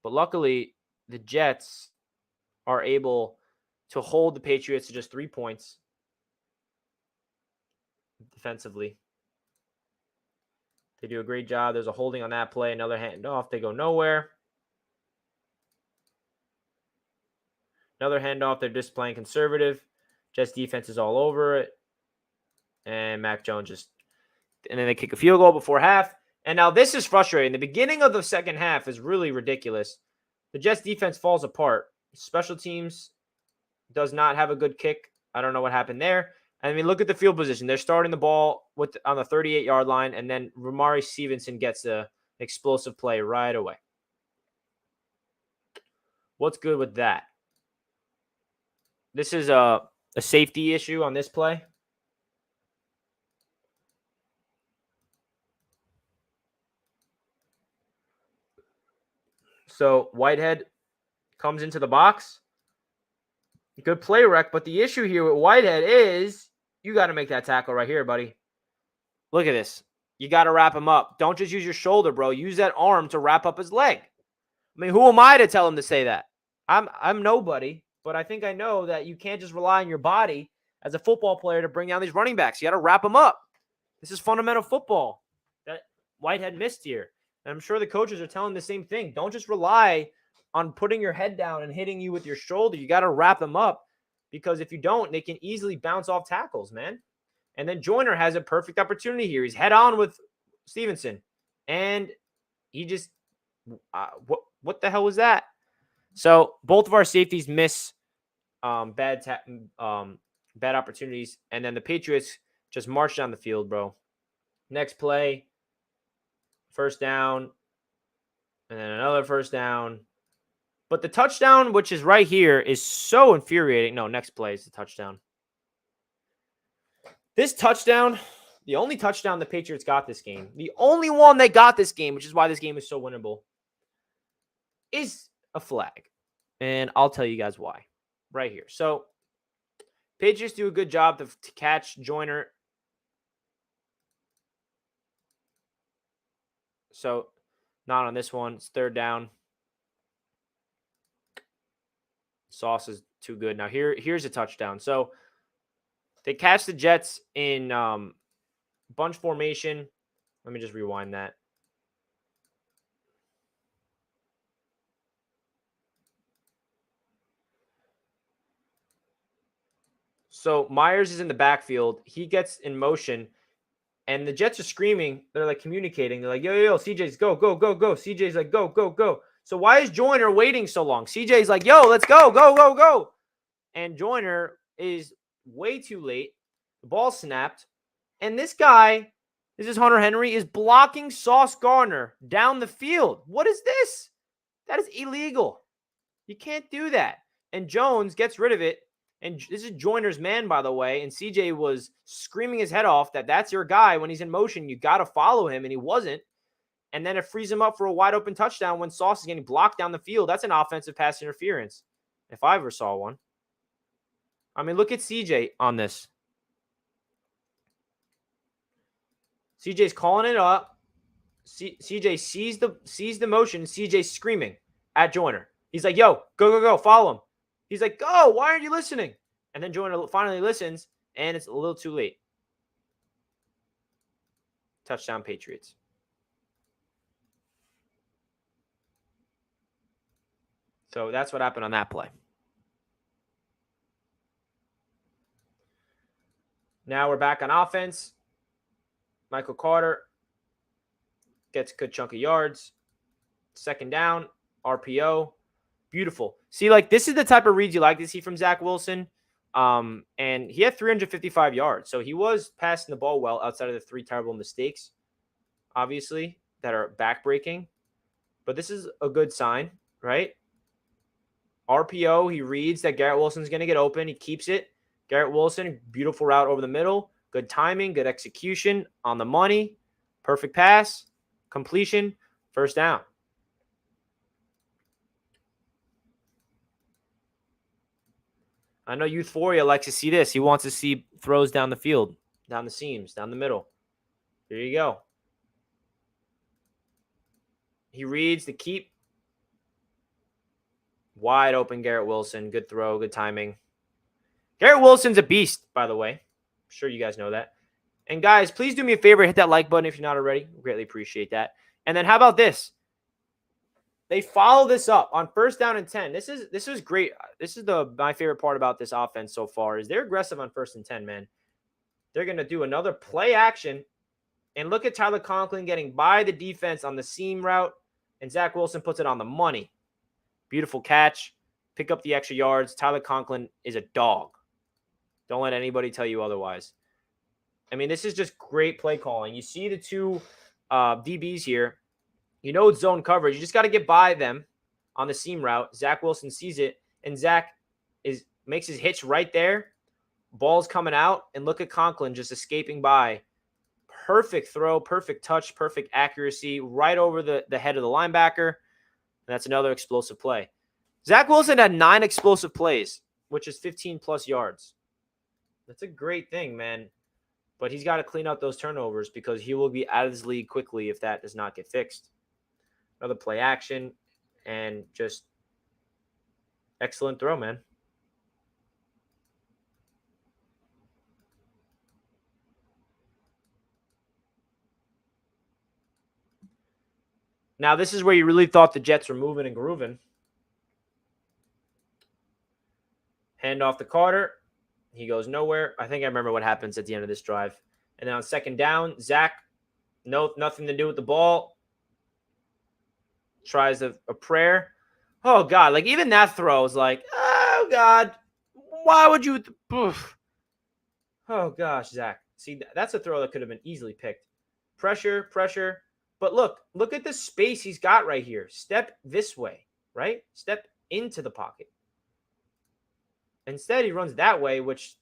But luckily, the Jets are able to hold the Patriots to just 3 points defensively. They do a great job. There's a holding on that play. Another handoff. They go nowhere. Another handoff. They're just playing conservative. Jets defense is all over it. And Mac Jones and then they kick a field goal before half. And now this is frustrating. The beginning of the second half is really ridiculous. The Jets defense falls apart. Special teams does not have a good kick. I don't know what happened there. I mean, look at the field position. They're starting the ball on the 38-yard line, and then Ramari Stevenson gets an explosive play right away. What's good with that? This is a safety issue on this play. So Whitehead comes into the box. Good play rec, but the issue here with Whitehead is you got to make that tackle right here, buddy. Look at this. You got to wrap him up. Don't just use your shoulder, bro. Use that arm to wrap up his leg. I mean, who am I to tell him to say that? I'm nobody, but I think I know that you can't just rely on your body as a football player to bring down these running backs. You got to wrap them up. This is fundamental football that Whitehead missed here. And I'm sure the coaches are telling the same thing. Don't just rely on putting your head down and hitting you with your shoulder. You got to wrap them up, because if you don't, they can easily bounce off tackles, man. And then Joyner has a perfect opportunity here. He's head on with Stevenson, and he just what the hell was that? So both of our safeties miss bad opportunities, and then the Patriots just march down the field, bro. Next play, first down, and then another first down. But the touchdown, which is right here, is so infuriating. No, next play is the touchdown. This touchdown, the only touchdown the Patriots got this game, the only one they got this game, which is why this game is so winnable, is a flag. And I'll tell you guys why right here. So Patriots do a good job to catch Joyner. So not on this one. It's third down. Sauce is too good. Now here's a touchdown. So they catch the Jets in bunch formation. Let me just rewind that. So Myers is in the backfield. He gets in motion, and the Jets are screaming. They're like communicating. They're like, yo, CJ's go, go, go, go. CJ's like, go, go, go. So why is Joyner waiting so long? CJ's like, yo, let's go, go, go, go. And Joyner is way too late. The ball snapped. And this guy, this is Hunter Henry, is blocking Sauce Gardner down the field. What is this? That is illegal. You can't do that. And Jones gets rid of it. And this is Joyner's man, by the way. And CJ was screaming his head off that that's your guy. When he's in motion, you got to follow him. And he wasn't. And then it frees him up for a wide open touchdown when Sauce is getting blocked down the field. That's an offensive pass interference, if I ever saw one. I mean, look at CJ on this. CJ's calling it up. CJ sees the motion. CJ's screaming at Joyner. He's like, yo, go, go, go, follow him. He's like, go, why aren't you listening? And then Joyner finally listens, and it's a little too late. Touchdown, Patriots. So that's what happened on that play. Now we're back on offense. Michael Carter gets a good chunk of yards. Second down, RPO. Beautiful. See, like, this is the type of reads you like to see from Zach Wilson. And he had 355 yards. So he was passing the ball well outside of the 3 terrible mistakes, obviously, that are backbreaking. But this is a good sign, right? RPO, he reads that Garrett Wilson's going to get open. He keeps it. Garrett Wilson, beautiful route over the middle. Good timing, good execution, on the money. Perfect pass, completion, first down. I know Euphoria likes to see this. He wants to see throws down the field, down the seams, down the middle. Here you go. He reads the keep. Wide open Garrett Wilson. Good throw, good timing. Garrett Wilson's a beast, by the way. I'm sure you guys know that. And guys, please do me a favor. Hit that like button if you're not already. Greatly appreciate that. And then how about this? They follow this up on first down and 10. This is great. This is my favorite part about this offense so far is they're aggressive on first and 10, man. They're going to do another play action. And look at Tyler Conklin getting by the defense on the seam route. And Zach Wilson puts it on the money. Beautiful catch. pick up the extra yards. Tyler Conklin is a dog. Don't let anybody tell you otherwise. I mean, this is just great play calling. You see the two DBs here. You know it's zone coverage. You just got to get by them on the seam route. Zach Wilson sees it, and Zach makes his hitch right there. Ball's coming out, and look at Conklin just escaping by. Perfect throw, perfect touch, perfect accuracy, right over the head of the linebacker. And that's another explosive play. Zach Wilson had 9 explosive plays, which is 15-plus yards. That's a great thing, man. But he's got to clean up those turnovers because he will be out of this league quickly if that does not get fixed. Another play action, and just excellent throw, man. Now, this is where you really thought the Jets were moving and grooving. Hand off to Carter. He goes nowhere. I think I remember what happens at the end of this drive. And then on second down, Zach, nothing to do with the ball. Tries a prayer. Oh, God. Like, even that throw is like, oh, God. Why would you? Oof. Oh, gosh, Zach. See, that's a throw that could have been easily picked. Pressure. But look at the space he's got right here. Step this way, right? Step into the pocket. Instead, he runs that way, which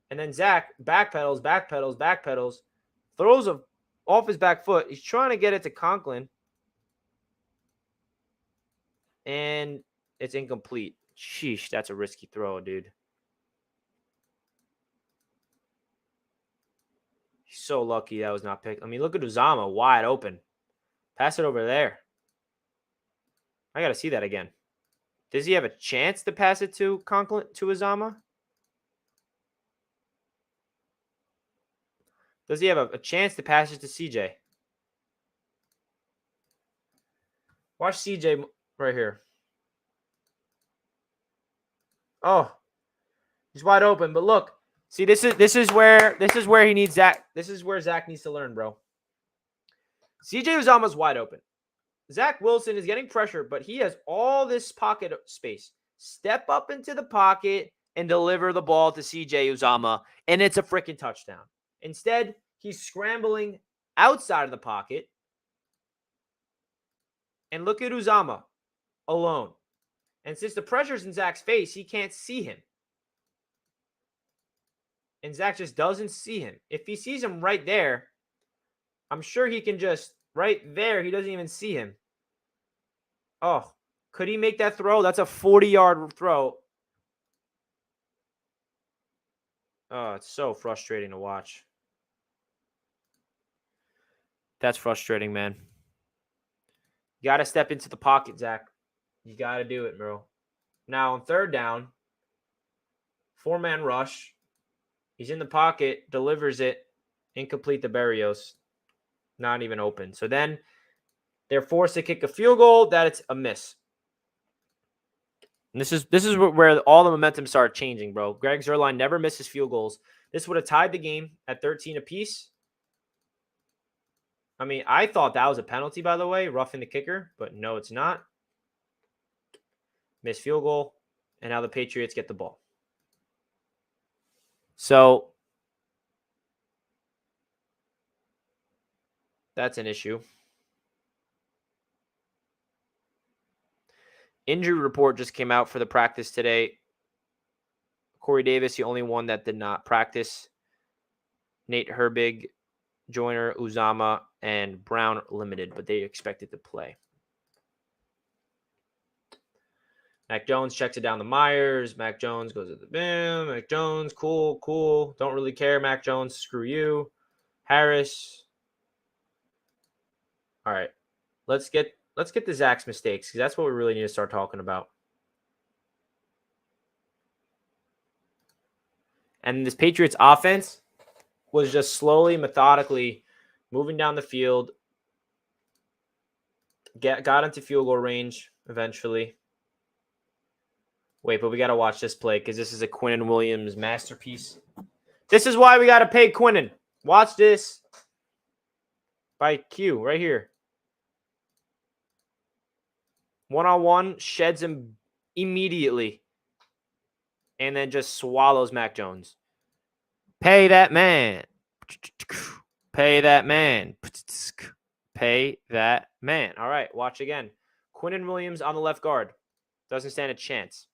and then Zach backpedals, throws off his back foot. He's trying to get it to Conklin, and it's incomplete. Sheesh, that's a risky throw, dude. He's so lucky that was not picked. I mean, look at Uzama, wide open. Pass it over there. I got to see that again. Does he have a chance to pass it to Conklin, to Uzama? Does he have a chance to pass it to CJ? Watch CJ right here. Oh, he's wide open. But look, see, this is where he needs Zach. This is where Zach needs to learn, bro. CJ Uzama's wide open. Zach Wilson is getting pressure, but he has all this pocket space. Step up into the pocket and deliver the ball to CJ Uzama, and it's a freaking touchdown. Instead, he's scrambling outside of the pocket. And look at Uzama alone. And since the pressure's in Zach's face, he can't see him. And Zach just doesn't see him. If he sees him right there, I'm sure he can just, right there, he doesn't even see him. Oh, could he make that throw? That's a 40-yard throw. Oh, it's so frustrating to watch. That's frustrating, man. You got to step into the pocket, Zach. You got to do it, bro. Now, on third down, 4-man rush. He's in the pocket, delivers it, incomplete to Berrios. Not even open. So then they're forced to kick a field goal. That it's a miss. And this is where all the momentum started changing, bro. Greg Zuerlein never misses field goals. This would have tied the game at 13 apiece. I mean, I thought that was a penalty, by the way, roughing the kicker, but no, it's not. Missed field goal, and now the Patriots get the ball. So that's an issue. Injury report just came out for the practice today. Corey Davis, the only one that did not practice. Nate Herbig, Joyner, Uzama, and Brown limited, but they expected to play. Mac Jones checks it down to Myers. Mac Jones goes at the bim. Mac Jones, cool. Don't really care, Mac Jones. Screw you. Harris. All right. Let's get to Zach's mistakes, because that's what we really need to start talking about. And this Patriots offense was just slowly, methodically moving down the field. Got into field goal range eventually. Wait, but we got to watch this play because this is a Quinnen Williams masterpiece. This is why we got to pay Quinnen. Watch this by Q right here. One-on-one, sheds him immediately and then just swallows Mac Jones. Pay that man. Pay that man. Pay that man. All right, watch again. Quinnen Williams on the left guard. Doesn't stand a chance.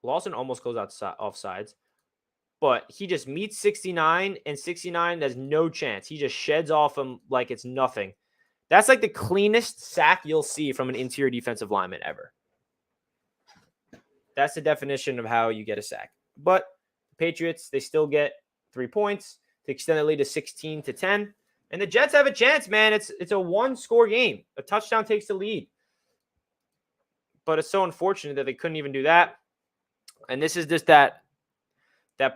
Lawson almost goes off sides. But he just meets 69, and 69 has no chance. He just sheds off him like it's nothing. That's like the cleanest sack you'll see from an interior defensive lineman ever. That's the definition of how you get a sack. But the Patriots, they still get 3 points to extend the lead to 16-10. And the Jets have a chance, man. It's a one-score game. A touchdown takes the lead. But it's so unfortunate that they couldn't even do that. And this is just that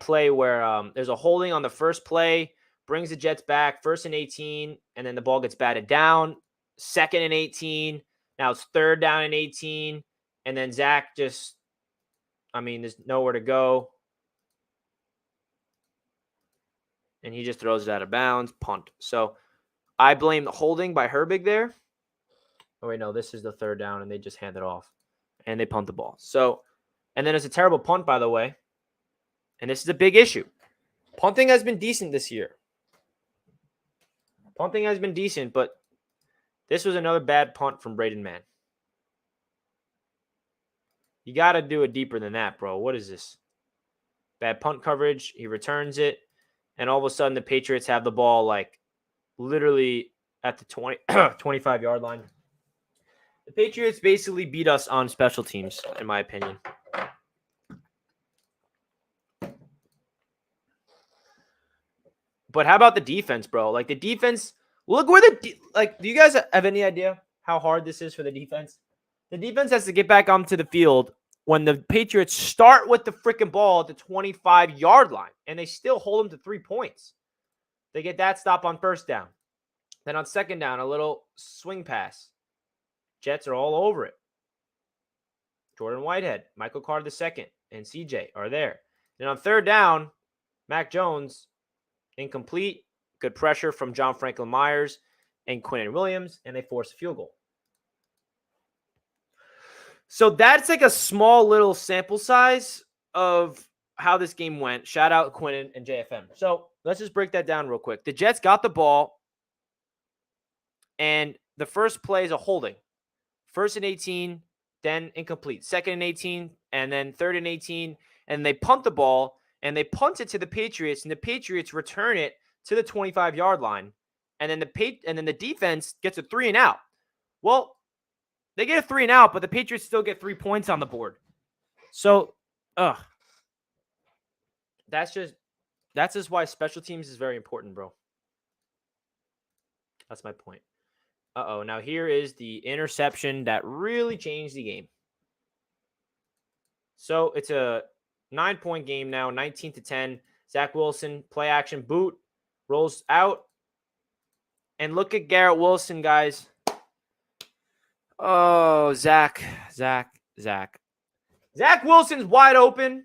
play where there's a holding on the first play, brings the Jets back, 1st and 18, and then the ball gets batted down, 2nd and 18. Now it's 3rd down and 18, and then Zach there's nowhere to go. And he just throws it out of bounds, punt. So I blame the holding by Herbig there. Oh, wait, no, this is the 3rd down, and they just hand it off, and they punt the ball. So, and then it's a terrible punt, by the way. And this is a big issue. Punting has been decent this year. Punting has been decent, but this was another bad punt from Braden Mann. You got to do it deeper than that, bro. What is this? Bad punt coverage. He returns it. And all of a sudden, the Patriots have the ball like literally at the 25-yard line. The Patriots basically beat us on special teams, in my opinion. But how about the defense, bro? Like the defense, look where do you guys have any idea how hard this is for the defense? The defense has to get back onto the field when the Patriots start with the freaking ball at the 25-yard line, and they still hold them to 3 points. They get that stop on 1st down. Then on 2nd down, a little swing pass. Jets are all over it. Jordan Whitehead, Michael Carter II, and CJ are there. Then on 3rd down, Mac Jones, incomplete. Good pressure from John Franklin Myers and Quinnen Williams, and they force a field goal. So that's like a small little sample size of how this game went. Shout out Quinnen and JFM. So let's just break that down real quick. The Jets got the ball, and the first play is a holding. 1st and 18, then incomplete. 2nd and 18, and then 3rd and 18, and they punt the ball. And they punt it to the Patriots, and the Patriots return it to the 25-yard line. And then the defense gets a 3 and out. Well, they get a 3 and out, but the Patriots still get 3 points on the board. So, that's just why special teams is very important, bro. That's my point. Now here is the interception that really changed the game. So it's a 9-point game now, 19-10. Zach Wilson, play action boot, rolls out. And look at Garrett Wilson, guys. Oh, Zach. Zach Wilson's wide open.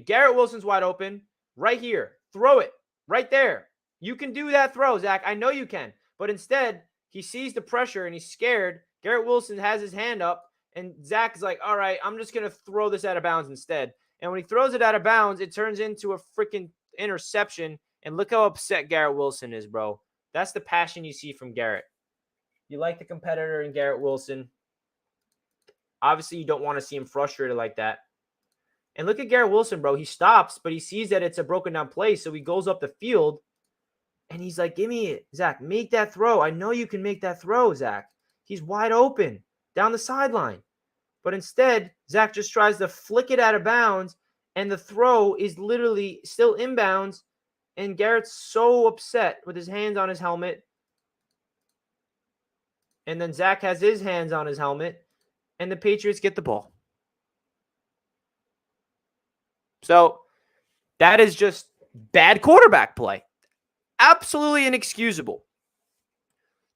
Garrett Wilson's wide open. Right here. Throw it. Right there. You can do that throw, Zach. I know you can. But instead, he sees the pressure and he's scared. Garrett Wilson has his hand up. And Zach's like, all right, I'm just going to throw this out of bounds instead. And when he throws it out of bounds, it turns into a freaking interception. And look how upset Garrett Wilson is, bro. That's the passion you see from Garrett. You like the competitor in Garrett Wilson. Obviously, you don't want to see him frustrated like that. And look at Garrett Wilson, bro. He stops, but he sees that it's a broken down play. So he goes up the field. And he's like, give me it, Zach. Make that throw. I know you can make that throw, Zach. He's wide open down the sideline. But instead, Zach just tries to flick it out of bounds, and the throw is literally still inbounds, and Garrett's so upset with his hands on his helmet. And then Zach has his hands on his helmet, and the Patriots get the ball. So that is just bad quarterback play. Absolutely inexcusable.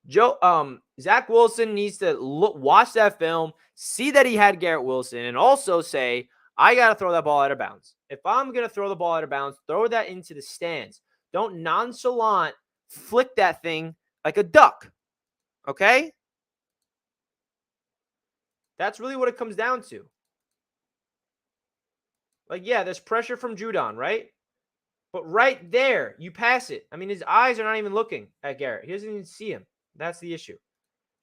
Zach Wilson needs to watch that film, see that he had Garrett Wilson, and also say, I got to throw that ball out of bounds. If I'm going to throw the ball out of bounds, throw that into the stands. Don't nonchalant flick that thing like a duck. Okay? That's really what it comes down to. Like, yeah, there's pressure from Judon, right? But right there, you pass it. I mean, his eyes are not even looking at Garrett. He doesn't even see him. That's the issue.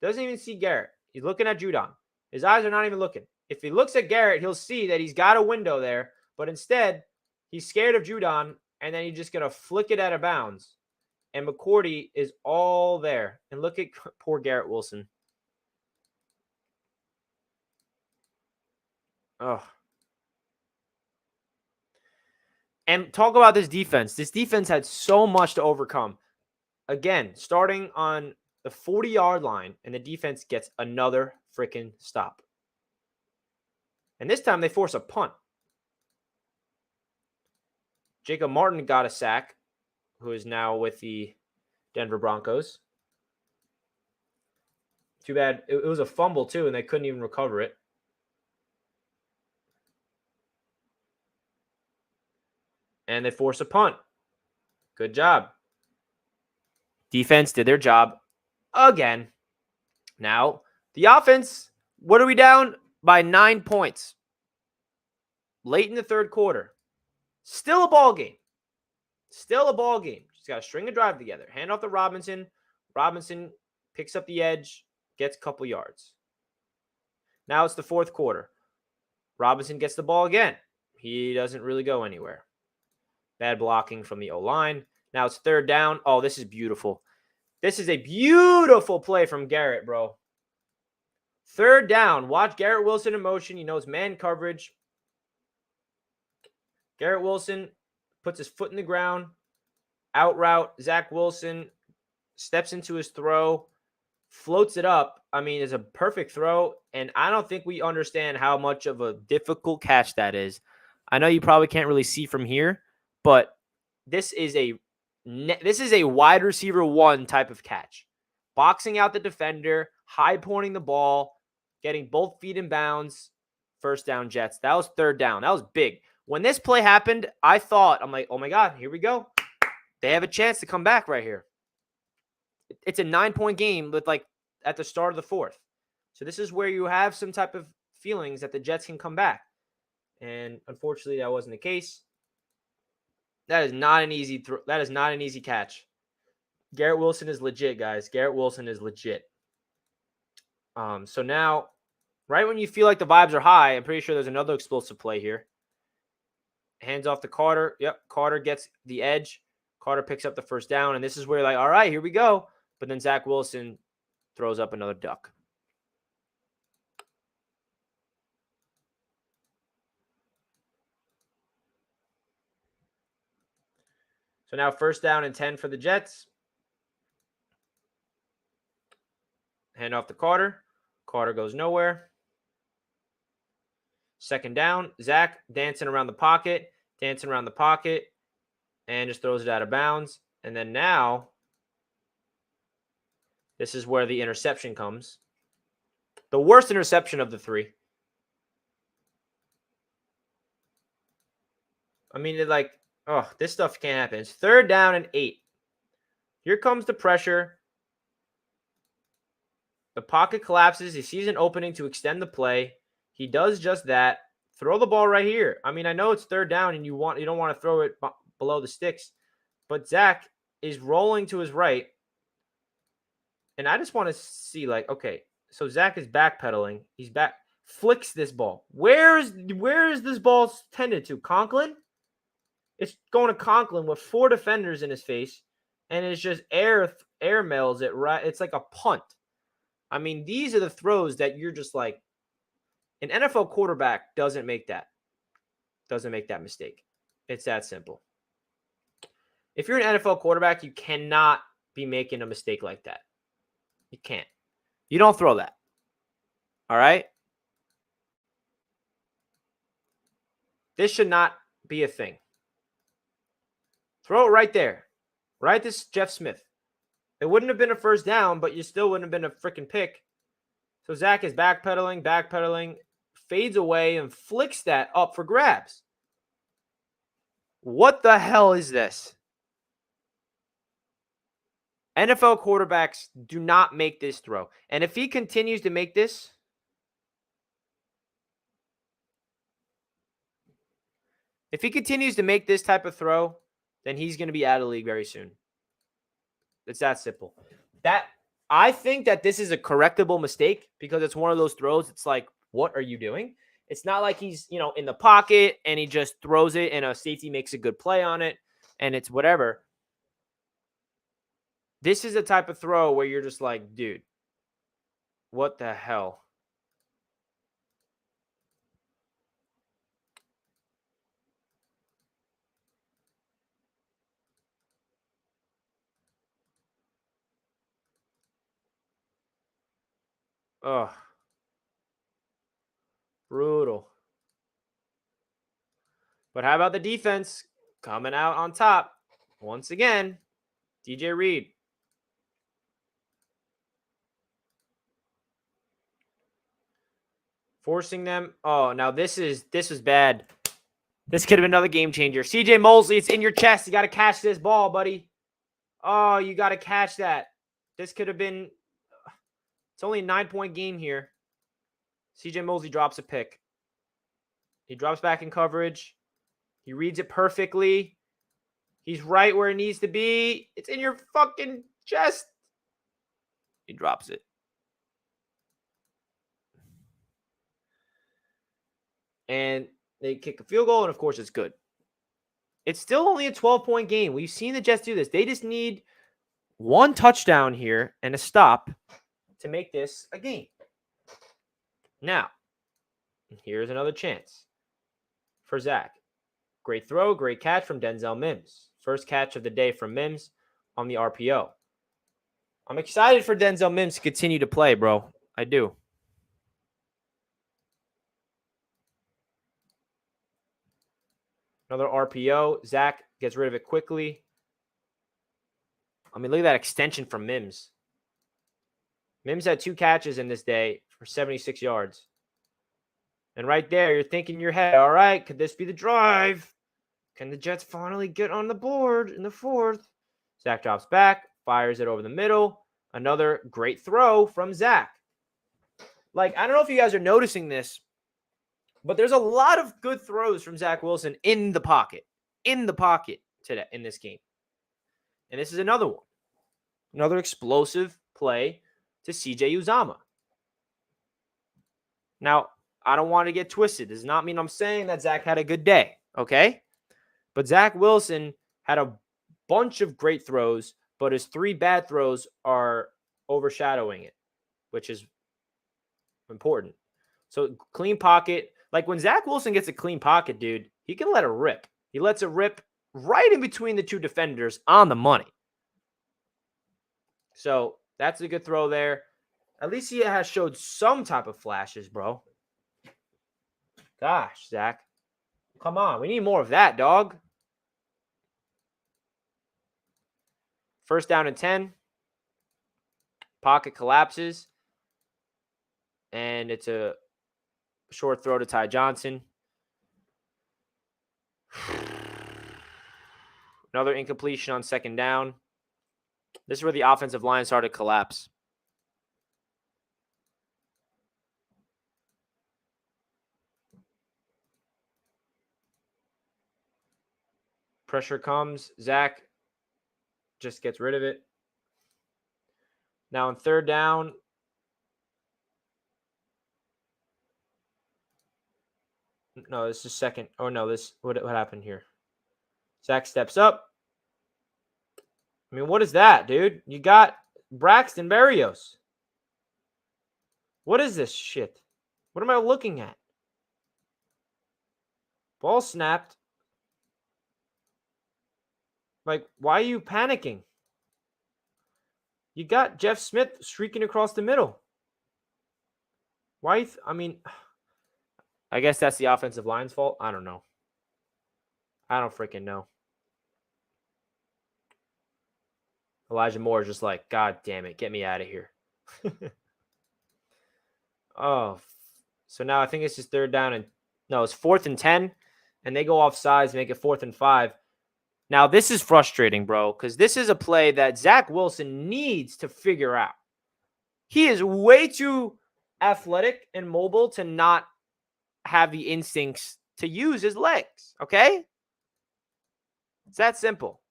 Doesn't even see Garrett. He's looking at Judon. His eyes are not even looking. If he looks at Garrett, he'll see that he's got a window there. But instead, he's scared of Judon, and then he's just going to flick it out of bounds. And McCourty is all there. And look at poor Garrett Wilson. Oh. And talk about this defense. This defense had so much to overcome. Again, starting on the 40-yard line, and the defense gets another freaking stop. And this time they force a punt. Jacob Martin got a sack, who is now with the Denver Broncos. Too bad. It was a fumble, too, and they couldn't even recover it. And they force a punt. Good job. Defense did their job again. Now, the offense, what are we down? By 9 points. Late in the third quarter. Still a ball game. Still a ball game. Just got to string a drive together. Hand off to Robinson. Robinson picks up the edge, gets a couple yards. Now it's the fourth quarter. Robinson gets the ball again. He doesn't really go anywhere. Bad blocking from the O-line. Now it's third down. Oh, this is beautiful. This is a beautiful play from Garrett, bro. Third down. Watch Garrett Wilson in motion. He knows man coverage. Garrett Wilson puts his foot in the ground. Out route. Zach Wilson steps into his throw. Floats it up. I mean, it's a perfect throw. And I don't think we understand how much of a difficult catch that is. I know you probably can't really see from here, but this is a wide receiver one type of catch. Boxing out the defender, high pointing the ball, getting both feet in bounds. First down, Jets. That was third down. That was big. When this play happened, I'm like, oh my God, here we go. They have a chance to come back right here. It's a 9-point game with like at the start of the fourth. So this is where you have some type of feelings that the Jets can come back. And unfortunately, that wasn't the case. That is not an easy that is not an easy catch. Garrett Wilson is legit, guys. Garrett Wilson is legit. So now, right when you feel like the vibes are high, I'm pretty sure there's another explosive play here. Hands off to Carter. Yep, Carter gets the edge. Carter picks up the first down, and this is where you're like, all right, here we go. But then Zach Wilson throws up another duck. So now first down and 10 for the Jets. Hand off to Carter. Carter goes nowhere. Second down. Zach dancing around the pocket, and just throws it out of bounds. And then now, this is where the interception comes. The worst interception of the three. I mean, this stuff can't happen. It's third down and 8. Here comes the pressure. The pocket collapses. He sees an opening to extend the play. He does just that. Throw the ball right here. I mean, I know it's third down and you don't want to throw it below the sticks, but Zach is rolling to his right. And I just want to see, okay, so Zach is backpedaling. He's back, flicks this ball. Where is this ball tended to? Conklin? It's going to Conklin with 4 defenders in his face, and it's just air mails it right. It's like a punt. I mean, these are the throws that you're just like, an NFL quarterback doesn't make that mistake. It's that simple. If you're an NFL quarterback, you cannot be making a mistake like that. You can't. You don't throw that. All right? This should not be a thing. Throw it right there. Right? This is Jeff Smith. It wouldn't have been a first down, but you still wouldn't have been a freaking pick. So Zach is backpedaling, fades away, and flicks that up for grabs. What the hell is this? NFL quarterbacks do not make this throw. And if he continues to make this, If he continues to make this type of throw, then he's going to be out of the league very soon. It's that simple. I think that this is a correctable mistake because it's one of those throws. It's like, what are you doing? It's not like he's, in the pocket and he just throws it and a safety makes a good play on it and it's whatever. This is a type of throw where you're just like, dude, what the hell? Ugh. Brutal. But how about the defense coming out on top? Once again, DJ Reed. Forcing them. Oh, now this was bad. This could have been another game changer. CJ Mosley, it's in your chest. You got to catch this ball, buddy. Oh, you got to catch that. This could have been. It's only a 9-point game here. CJ Mosley drops a pick. He drops back in coverage. He reads it perfectly. He's right where it needs to be. It's in your fucking chest. He drops it. And they kick a field goal, and of course it's good. It's still only a 12-point game. We've seen the Jets do this. They just need one touchdown here and a stop to make this a game. Now, here's another chance for Zach. Great throw, great catch from Denzel Mims. First catch of the day from Mims on the RPO. I'm excited for Denzel Mims to continue to play, bro. I do. Another RPO. Zach gets rid of it quickly. I mean, look at that extension from Mims. Mims had 2 catches in this day for 76 yards. And right there, you're thinking in your head, all right, could this be the drive? Can the Jets finally get on the board in the 4th? Zach drops back, fires it over the middle. Another great throw from Zach. Like, I don't know if you guys are noticing this, but there's a lot of good throws from Zach Wilson in the pocket today in this game. And this is another one. Another explosive play to CJ Uzomah. Now, I don't want to get twisted. This does not mean I'm saying that Zach had a good day, okay? But Zach Wilson had a bunch of great throws, but his 3 bad throws are overshadowing it, which is important. So, clean pocket. Like, when Zach Wilson gets a clean pocket, dude, he can let it rip. He lets it rip right in between the 2 defenders on the money. So, that's a good throw there. At least he has showed some type of flashes, bro. Gosh, Zach. Come on. We need more of that, dog. First down and 10. Pocket collapses. And it's a short throw to Ty Johnson. Another incompletion on second down. This is where the offensive line started to collapse. Pressure comes. Zach just gets rid of it. Now on third down. No, this is second. Oh, no, what happened here? Zach steps up. I mean, what is that, dude? You got Braxton Berrios. What is this shit? What am I looking at? Ball snapped. Like, why are you panicking? You got Jeff Smith streaking across the middle. Why? I mean, I guess that's the offensive line's fault. I don't know. I don't freaking know. Elijah Moore is just like, God damn it, get me out of here. Oh, so now I think it's just third down and no, it's 4th and 10, and they go off sides, make it 4th and 5. Now this is frustrating, bro, because this is a play that Zach Wilson needs to figure out. He is way too athletic and mobile to not have the instincts to use his legs, okay? It's that simple.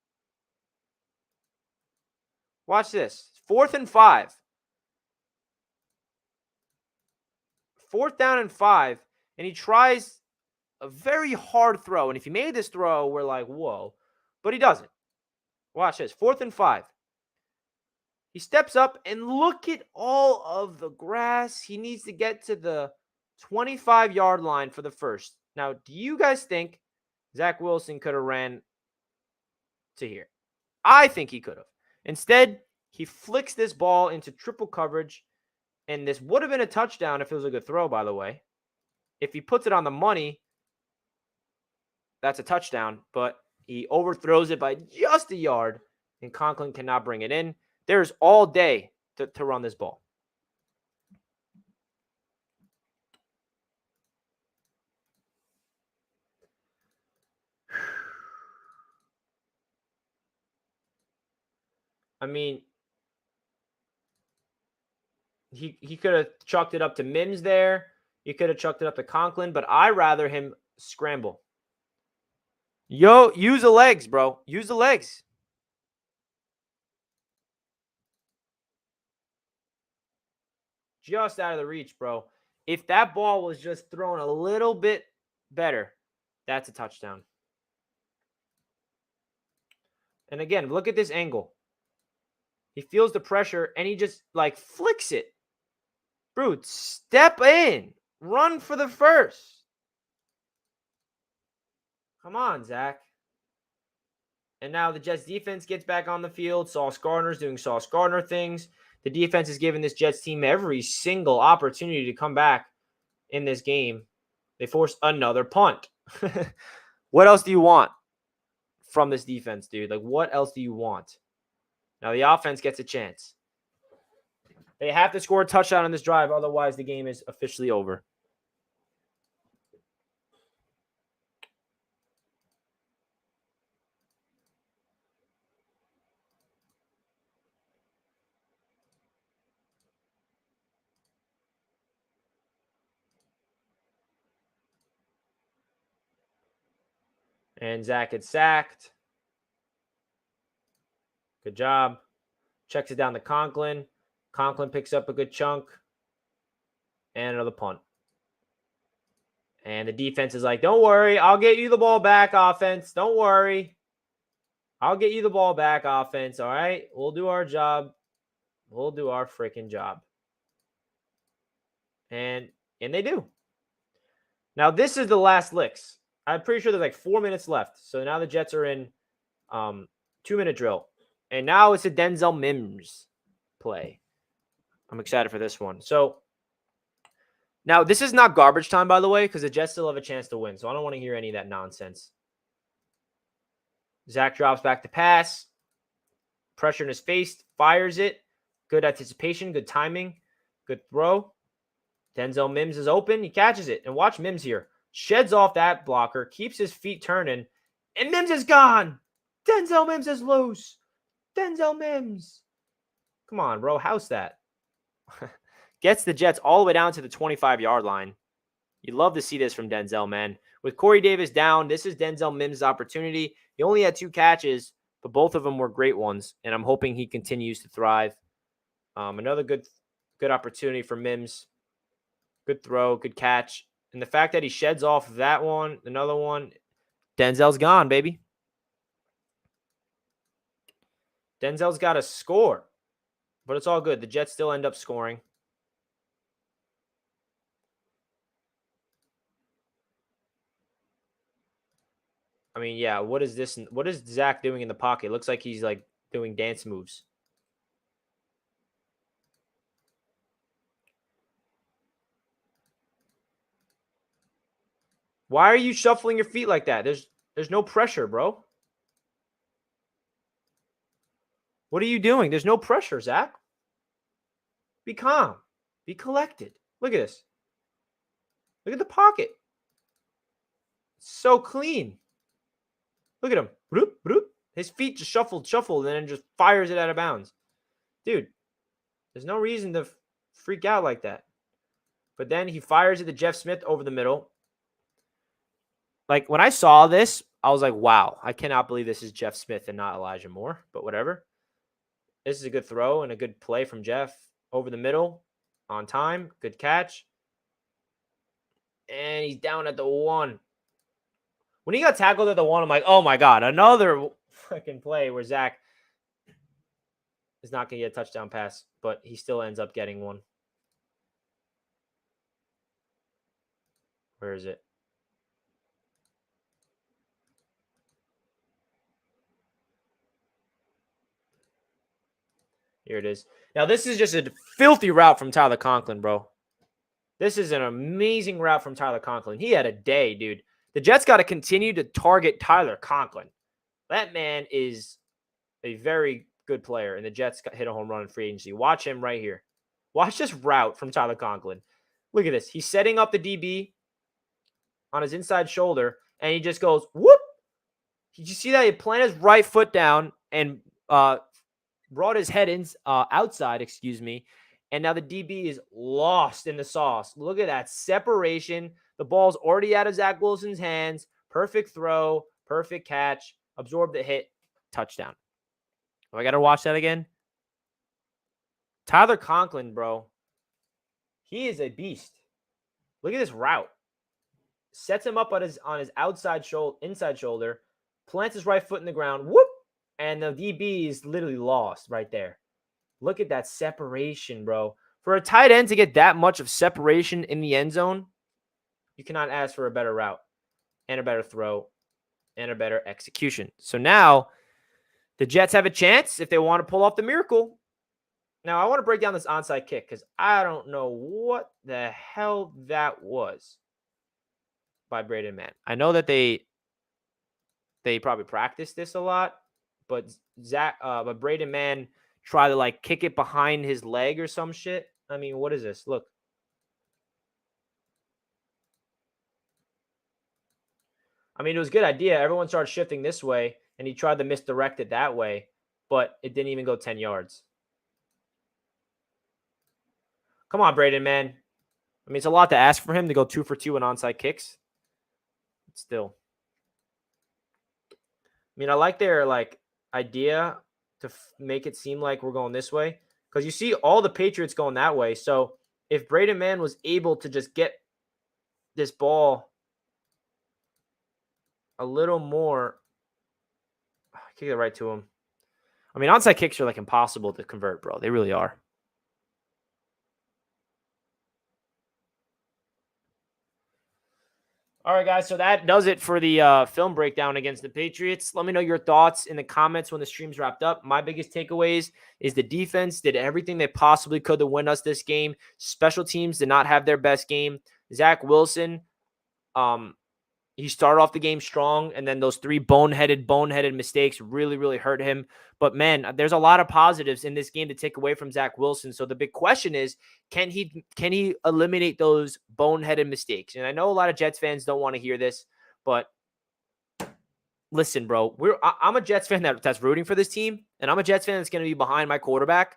Watch this. 4th and 5. 4th down and 5, and he tries a very hard throw. And if he made this throw, we're like, whoa. But he doesn't. Watch this. 4th and 5. He steps up, and look at all of the grass. He needs to get to the 25-yard line for the first. Now, do you guys think Zach Wilson could have ran to here? I think he could have. Instead, he flicks this ball into triple coverage, and this would have been a touchdown if it was a good throw, by the way. If he puts it on the money, that's a touchdown, but he overthrows it by just a yard, and Conklin cannot bring it in. There's all day to run this ball. I mean, he could have chucked it up to Mims there. He could have chucked it up to Conklin, but I rather him scramble. Yo, use the legs, bro. Use the legs. Just out of the reach, bro. If that ball was just thrown a little bit better, that's a touchdown. And again, look at this angle. He feels the pressure, and he just, like, flicks it. Bro, step in. Run for the first. Come on, Zach. And now the Jets defense gets back on the field. Sauce Gardner's doing Sauce Gardner things. The defense is giving this Jets team every single opportunity to come back in this game. They forced another punt. What else do you want from this defense, dude? Like, what else do you want? Now the offense gets a chance. They have to score a touchdown on this drive. Otherwise, the game is officially over. And Zach gets sacked. Good job. Checks it down to Conklin. Conklin picks up a good chunk. And another punt. And the defense is like, don't worry. I'll get you the ball back, offense. Don't worry. I'll get you the ball back, offense. All right? We'll do our job. We'll do our freaking job. And they do. Now, this is the last licks. I'm pretty sure there's like 4 minutes left. So now the Jets are in 2-minute drill. And now it's a Denzel Mims play. I'm excited for this one. So now this is not garbage time, by the way, because the Jets still have a chance to win. So I don't want to hear any of that nonsense. Zach drops back to pass. Pressure in his face. Fires it. Good anticipation. Good timing. Good throw. Denzel Mims is open. He catches it. And watch Mims here. Sheds off that blocker. Keeps his feet turning. And Mims is gone. Denzel Mims is loose. Denzel Mims. Come on, bro. How's that? Gets the Jets all the way down to the 25-yard line. You'd love to see this from Denzel, man. With Corey Davis down, this is Denzel Mims' opportunity. He only had 2 catches, but both of them were great ones, and I'm hoping he continues to thrive. Another good opportunity for Mims. Good throw, good catch. And the fact that he sheds off that one, another one, Denzel's gone, baby. Denzel's got to score, but it's all good. The Jets still end up scoring. I mean, yeah, what is this? What is Zach doing in the pocket? It looks like he's like doing dance moves. Why are you shuffling your feet like that? There's no pressure, bro. What are you doing? There's no pressure, Zach. Be calm. Be collected. Look at this. Look at the pocket. So clean. Look at him. Bloop, bloop. His feet just shuffled, and then just fires it out of bounds. Dude, there's no reason to freak out like that. But then he fires it to Jeff Smith over the middle. Like, when I saw this, I was like, wow, I cannot believe this is Jeff Smith and not Elijah Moore, but whatever. This is a good throw and a good play from Jeff over the middle on time. Good catch. And he's down at the 1. When he got tackled at the 1, I'm like, oh, my God, another fucking play where Zach is not going to get a touchdown pass, but he still ends up getting one. Where is it? Here it is. Now, this is just a filthy route from Tyler Conklin, bro. This is an amazing route from Tyler Conklin. He had a day, dude. The Jets got to continue to target Tyler Conklin. That man is a very good player, and the Jets hit a home run in free agency. Watch him right here. Watch this route from Tyler Conklin. Look at this. He's setting up the DB on his inside shoulder, and he just goes, whoop. Did you see that? He planted his right foot down and brought his head in outside, and now the DB is lost in the sauce. Look at that separation. The ball's already out of Zach Wilson's hands. Perfect throw, perfect catch, absorb the hit, touchdown. Oh, I got to watch that again. Tyler Conklin, bro, he is a beast. Look at this route. Sets him up on his inside shoulder, plants his right foot in the ground, whoop, and the DB is literally lost right there. Look at that separation, bro. For a tight end to get that much of separation in the end zone, you cannot ask for a better route and a better throw and a better execution. So now the Jets have a chance if they want to pull off the miracle. Now, I want to break down this onside kick because I don't know what the hell that was by Braden Mann. I know that they probably practiced this a lot, but Braden Mann tried to like kick it behind his leg or some shit. I mean, what is this? Look. I mean, it was a good idea. Everyone started shifting this way, and he tried to misdirect it that way, but it didn't even go 10 yards. Come on, Braden, man. I mean, it's a lot to ask for him to go 2 for 2 in onside kicks. But still. I mean, I like their idea to make it seem like we're going this way, because you see all the Patriots going that way. So if Braden Mann was able to just get this ball a little more, kick it right to him. I mean, onside kicks are like impossible to convert, bro. They really are. All right, guys, so that does it for the film breakdown against the Patriots. Let me know your thoughts in the comments when the stream's wrapped up. My biggest takeaways is the defense did everything they possibly could to win us this game. Special teams did not have their best game. Zach Wilson, he started off the game strong, and then those 3 boneheaded mistakes really, really hurt him. But, man, there's a lot of positives in this game to take away from Zach Wilson. So the big question is, can he eliminate those boneheaded mistakes? And I know a lot of Jets fans don't want to hear this, but listen, bro, I'm a Jets fan that's rooting for this team, and I'm a Jets fan that's going to be behind my quarterback,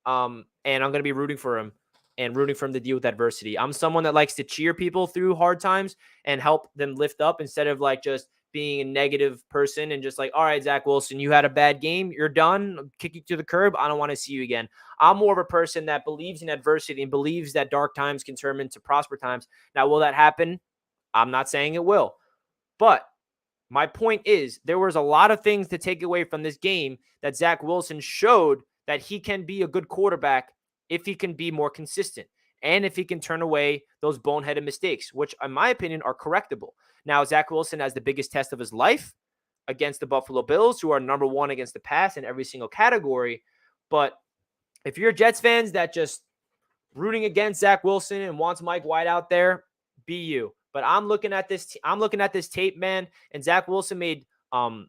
and I'm going to be rooting for him. And rooting for him to deal with adversity. I'm someone that likes to cheer people through hard times and help them lift up instead of like just being a negative person and just like, all right, Zach Wilson, you had a bad game. You're done. Kick you to the curb. I don't want to see you again. I'm more of a person that believes in adversity and believes that dark times can turn into prosper times. Now, will that happen? I'm not saying it will. But my point is there was a lot of things to take away from this game that Zach Wilson showed that he can be a good quarterback if he can be more consistent and if he can turn away those boneheaded mistakes, which in my opinion are correctable. Now, Zach Wilson has the biggest test of his life against the Buffalo Bills, who are number 1 against the pass in every single category. But if you're Jets fans that just rooting against Zach Wilson and wants Mike White out there, be you. But I'm looking at this tape, man, and Zach Wilson made 9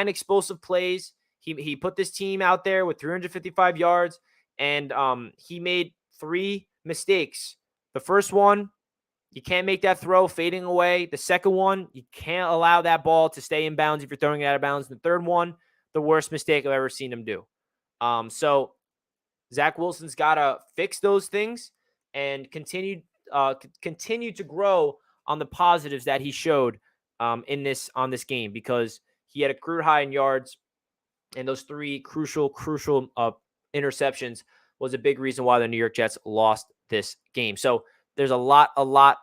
explosive plays. He put this team out there with 355 yards. And he made 3 mistakes. The first one, you can't make that throw fading away. The second one, you can't allow that ball to stay in bounds if you're throwing it out of bounds. The third one, the worst mistake I've ever seen him do. So Zach Wilson's got to fix those things and continue to grow on the positives that he showed on this game, because he had a career high in yards, and those 3 crucial interceptions was a big reason why the New York Jets lost this game. So there's a lot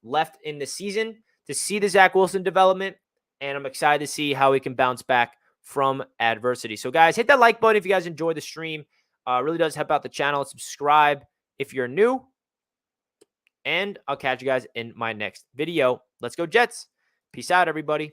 left in the season to see the Zach Wilson development, and I'm excited to see how he can bounce back from adversity. So guys, hit that like button if you guys enjoy the stream. It really does help out the channel. Subscribe if you're new, and I'll catch you guys in my next video. Let's go Jets. Peace out, everybody.